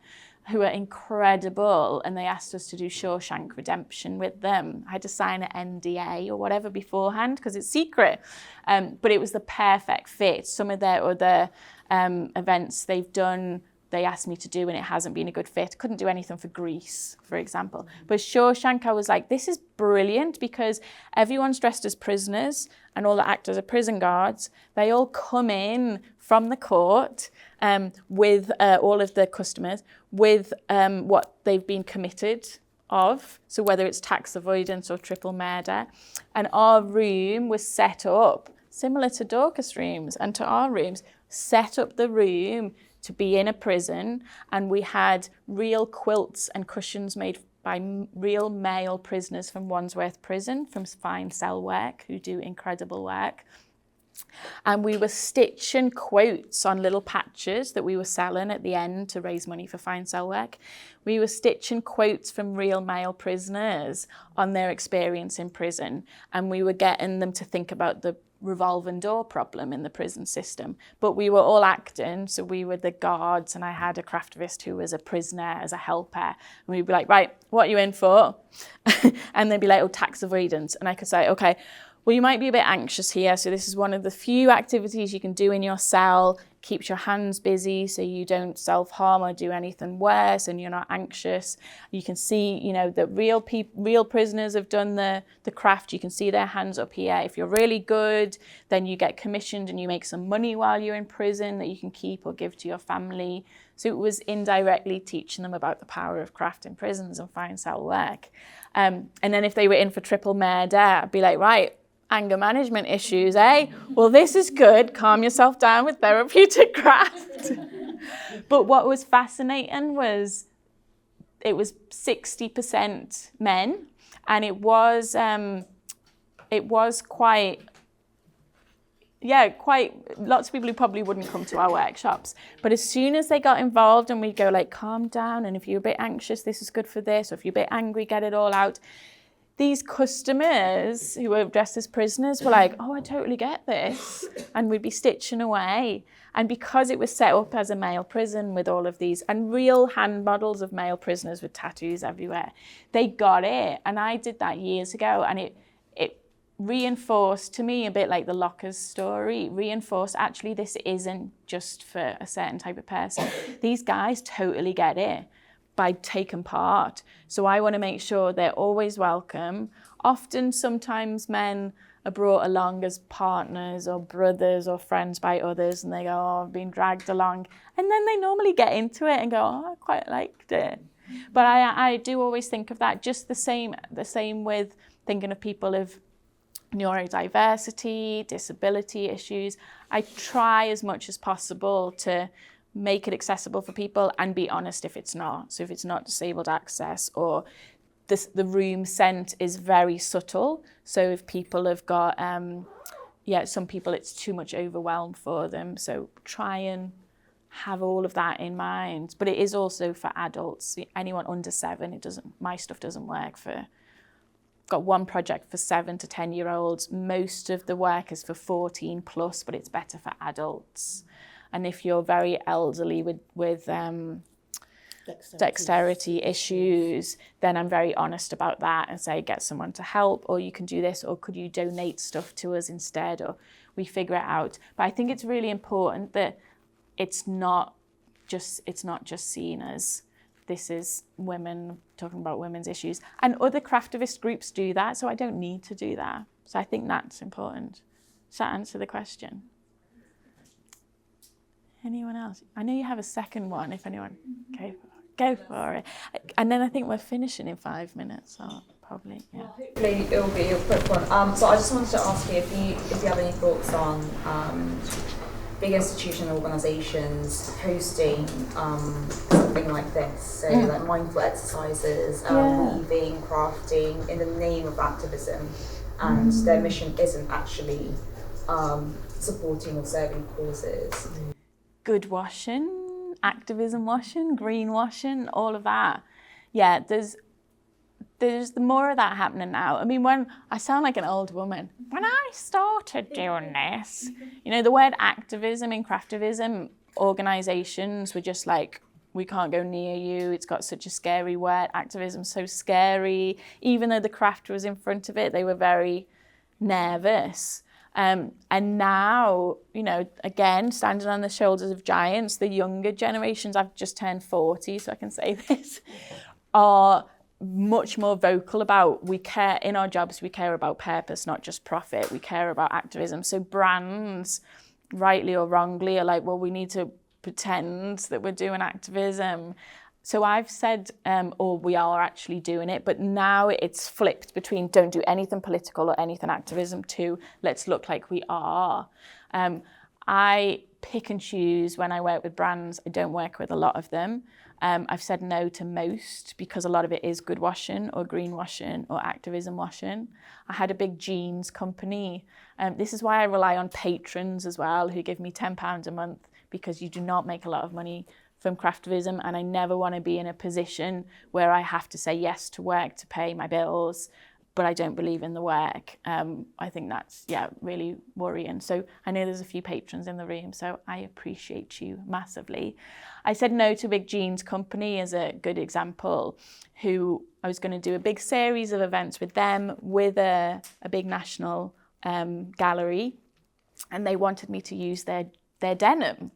who are incredible, and they asked us to do Shawshank Redemption with them. I had to sign an NDA or whatever beforehand because it's secret, but it was the perfect fit. Some of their other events they've done, they asked me to do, and it hasn't been a good fit. Couldn't do anything for Greece, for example. But Shawshank, I was like, this is brilliant, because everyone's dressed as prisoners and all the actors are prison guards. They all come in from the court with all of the customers with what they've been committed of, so whether it's tax avoidance or triple murder. And our room was set up similar to Dorcas rooms and to our rooms, set up the room to be in a prison, and we had real quilts and cushions made by real male prisoners from Wandsworth Prison, from Fine Cell Work, who do incredible work. And we were stitching quotes on little patches that we were selling at the end to raise money for Fine Cell Work. We were stitching quotes from real male prisoners on their experience in prison, and we were getting them to think about the revolving door problem in the prison system. But we were all acting, so we were the guards, and I had a craftivist who was a prisoner as a helper, and we'd be like, right, what are you in for? And they'd be like, oh, tax avoidance. And I could say, okay, well, you might be a bit anxious here, so this is one of the few activities you can do in your cell. Keeps your hands busy so you don't self-harm or do anything worse, and you're not anxious. You can see, you know, that real prisoners have done the craft. You can see their hands up here. If you're really good, then you get commissioned and you make some money while you're in prison that you can keep or give to your family. So it was indirectly teaching them about the power of craft in prisons and Fine Cell Work. And then if they were in for triple murder, I'd be like, right, anger management issues, eh? Well, this is good. Calm yourself down with therapeutic craft. But what was fascinating was it was 60% men, and it was quite lots of people who probably wouldn't come to our workshops. But as soon as they got involved and we'd go like, calm down, and if you're a bit anxious, this is good for this, or if you're a bit angry, get it all out. These customers who were dressed as prisoners were like, oh, I totally get this. And we'd be stitching away. And because it was set up as a male prison with all of these, and real hand models of male prisoners with tattoos everywhere, they got it. And I did that years ago, and it reinforced to me, a bit like the Lockers story, reinforced actually this isn't just for a certain type of person. These guys totally get it by taking part. So I want to make sure they're always welcome. Often, sometimes men are brought along as partners or brothers or friends by others, and they go, oh, I've been dragged along. And then they normally get into it and go, oh, I quite liked it. But I do always think of that just the same with thinking of people of neurodiversity, disability issues. I try as much as possible to make it accessible for people and be honest if it's not. So if it's not disabled access, or the room scent is very subtle. So if people have got, some people it's too much overwhelm for them. So try and have all of that in mind. But it is also for adults. Anyone under 7, my stuff doesn't work for. Got one project for 7 to 10-year-olds. Most of the work is for 14 plus, but it's better for adults. And if you're very elderly with dexterity issues, then I'm very honest about that and say, get someone to help, or you can do this, or could you donate stuff to us instead, or we figure it out. But I think it's really important that it's not just seen as this is women talking about women's issues. And other craftivist groups do that, so I don't need to do that. So I think that's important. Does that answer the question? Anyone else? I know you have a second one, if anyone. Go for it. And then I think we're finishing in 5 minutes, so probably, yeah. Well, hopefully it'll be a quick one. So I just wanted to ask you if you have any thoughts on big institutional organisations hosting something like this, so like mindful exercises, weaving, crafting, in the name of activism, and their mission isn't actually supporting or serving causes. Good washing, activism washing, green washing, all of that. Yeah, there's the more of that happening now. I mean, when I sound like an old woman, when I started doing this, you know, the word activism in craftivism, organisations were just like, we can't go near you. It's got such a scary word. Activism's so scary. Even though the craft was in front of it, they were very nervous. And now, you know, again, standing on the shoulders of giants, the younger generations, I've just turned 40, so I can say this, are much more vocal about, we care, in our jobs, we care about purpose, not just profit. We care about activism. So brands rightly or wrongly, are like, well, we need to pretend that we're doing activism. So I've said, or we are actually doing it, but now it's flipped between don't do anything political or anything activism to let's look like we are. I pick and choose when I work with brands. I don't work with a lot of them. I've said no to most because a lot of it is good washing or greenwashing or activism washing. I had a big jeans company. This is why I rely on patrons as well, who give me £10 a month, because you do not make a lot of money from craftivism, and I never want to be in a position where I have to say yes to work to pay my bills, but I don't believe in the work. I think that's, really worrying. So I know there's a few patrons in the room, so I appreciate you massively. I said no to a big jeans company as a good example, who I was going to do a big series of events with them, with a big national gallery, and they wanted me to use their denim.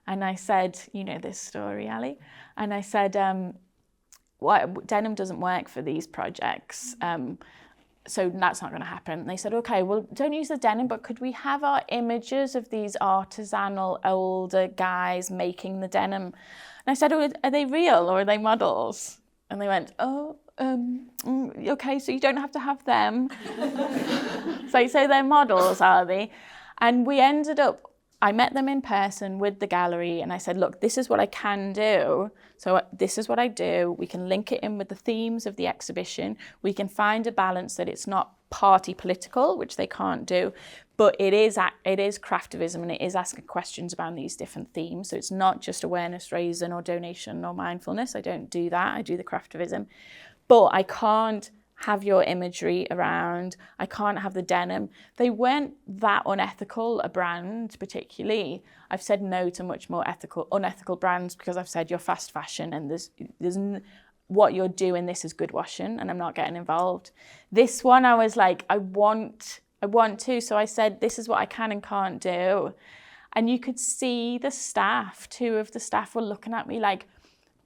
And I said, you know this story, Ali? And I said, denim doesn't work for these projects. So that's not going to happen. And they said, okay, well, don't use the denim, but could we have our images of these artisanal older guys making the denim? And I said, oh, are they real or are they models? And they went, okay, so you don't have to have them. So they're models, are they? And we ended up, I met them in person with the gallery, and I said, look, this is what I can do. So this is what I do. We can link it in with the themes of the exhibition. We can find a balance that it's not party political, which they can't do, but it is craftivism, and it is asking questions about these different themes. So it's not just awareness raising or donation or mindfulness. I don't do that. I do the craftivism. But I can't have your imagery around. I can't have the denim. They weren't that unethical, a brand particularly. I've said no to much more unethical brands because I've said you're fast fashion and there's what you're doing, this is good washing, and I'm not getting involved. This one, I was like, I want to. So I said, this is what I can and can't do. And you could see the staff, 2 of the staff were looking at me like,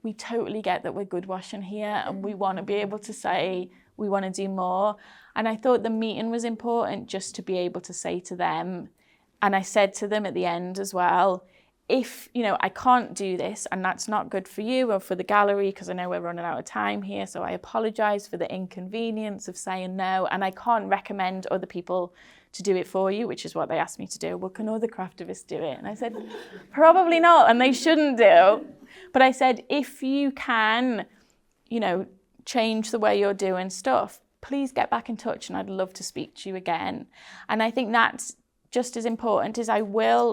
we totally get that we're good washing here and we want to be able to say, we want to do more. And I thought the meeting was important just to be able to say to them, and I said to them at the end as well, if, I can't do this and that's not good for you or for the gallery, because I know we're running out of time here, so I apologise for the inconvenience of saying no, and I can't recommend other people to do it for you, which is what they asked me to do. Well, can other craftivists do it? And I said, probably not, and they shouldn't do. But I said, if you can, change the way you're doing stuff, please get back in touch and I'd love to speak to you again. And I think that's just as important as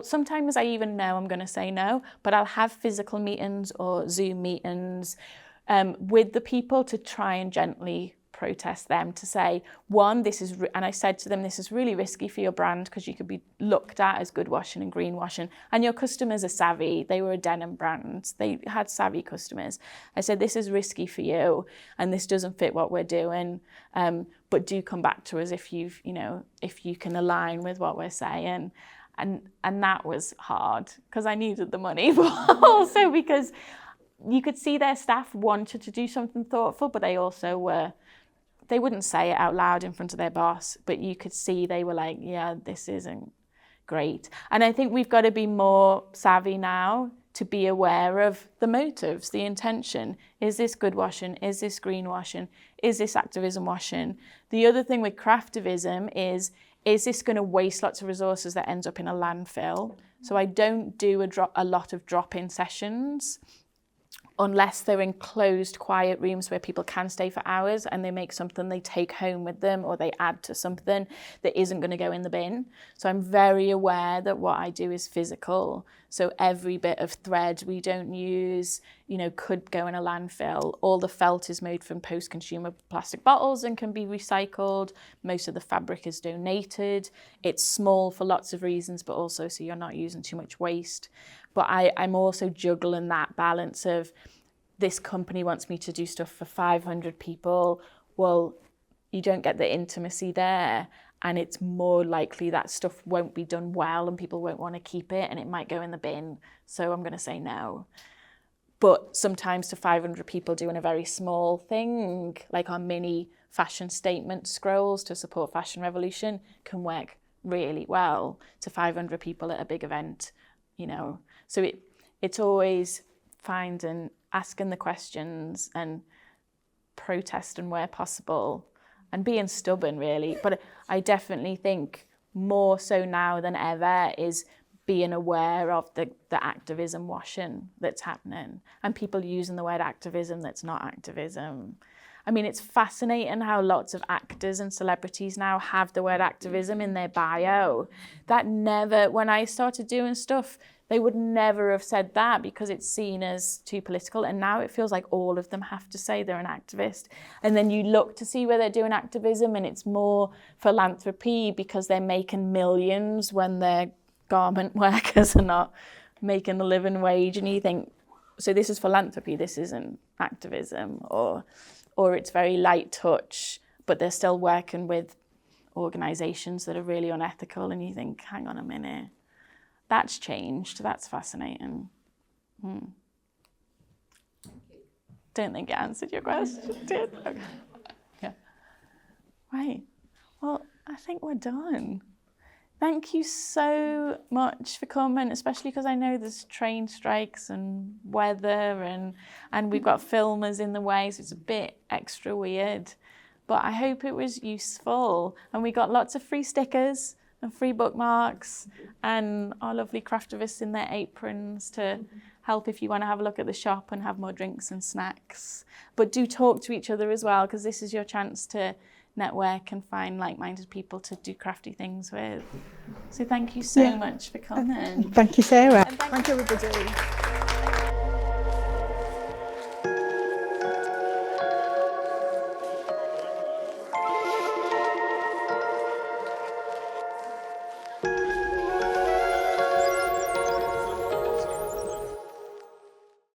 sometimes I even know I'm going to say no, but I'll have physical meetings or Zoom meetings with the people to try and gently protest them, to say, one, and I said to them, this is really risky for your brand because you could be looked at as good washing and green washing, and your customers are savvy. They were a denim brand. They had savvy customers. I said, this is risky for you and this doesn't fit what we're doing, but do come back to us if you can align with what we're saying. And that was hard because I needed the money, but also because you could see their staff wanted to do something thoughtful, but they wouldn't say it out loud in front of their boss, but you could see they were like, yeah, this isn't great. And I think we've got to be more savvy now to be aware of the motives, the intention. Is this good washing? Is this green washing? Is this activism washing? The other thing with craftivism is this going to waste lots of resources that ends up in a landfill? So I don't do a lot of drop-in sessions unless they're in closed, quiet rooms where people can stay for hours and they make something they take home with them or they add to something that isn't going to go in the bin. So I'm very aware that what I do is physical. So every bit of thread we don't use, could go in a landfill. All the felt is made from post-consumer plastic bottles and can be recycled. Most of the fabric is donated. It's small for lots of reasons, but also so you're not using too much waste. But I'm also juggling that balance of this company wants me to do stuff for 500 people. Well, you don't get the intimacy there. And it's more likely that stuff won't be done well and people won't want to keep it and it might go in the bin. So I'm going to say no. But sometimes to 500 people doing a very small thing, like our mini fashion statement scrolls to support Fashion Revolution, can work really well to 500 people at a big event, you know. So it's always asking the questions and protesting where possible and being stubborn, really. But I definitely think more so now than ever is being aware of the activism washing that's happening and people using the word activism that's not activism. I mean, it's fascinating how lots of actors and celebrities now have the word activism in their bio. That never, when I started doing stuff, they would never have said that because it's seen as too political. And now it feels like all of them have to say they're an activist. And then you look to see where they're doing activism and it's more philanthropy because they're making millions when their garment workers are not making a living wage. And you think, so this is philanthropy, this isn't activism. Or it's very light touch, but they're still working with organisations that are really unethical. And you think, hang on a minute. That's changed. That's fascinating. Thank you. Don't think it answered your question. Did? Okay. Yeah. Right. Well, I think we're done. Thank you so much for coming, especially because I know there's train strikes and weather and we've got filmers in the way, so it's a bit extra weird. But I hope it was useful. And we got lots of free stickers and free bookmarks and our lovely craftivists in their aprons to help if you want to have a look at the shop and have more drinks and snacks. But do talk to each other as well, because this is your chance to network and find like-minded people to do crafty things with. So thank you so much for coming. Thank you, Sarah. Thank you, everybody.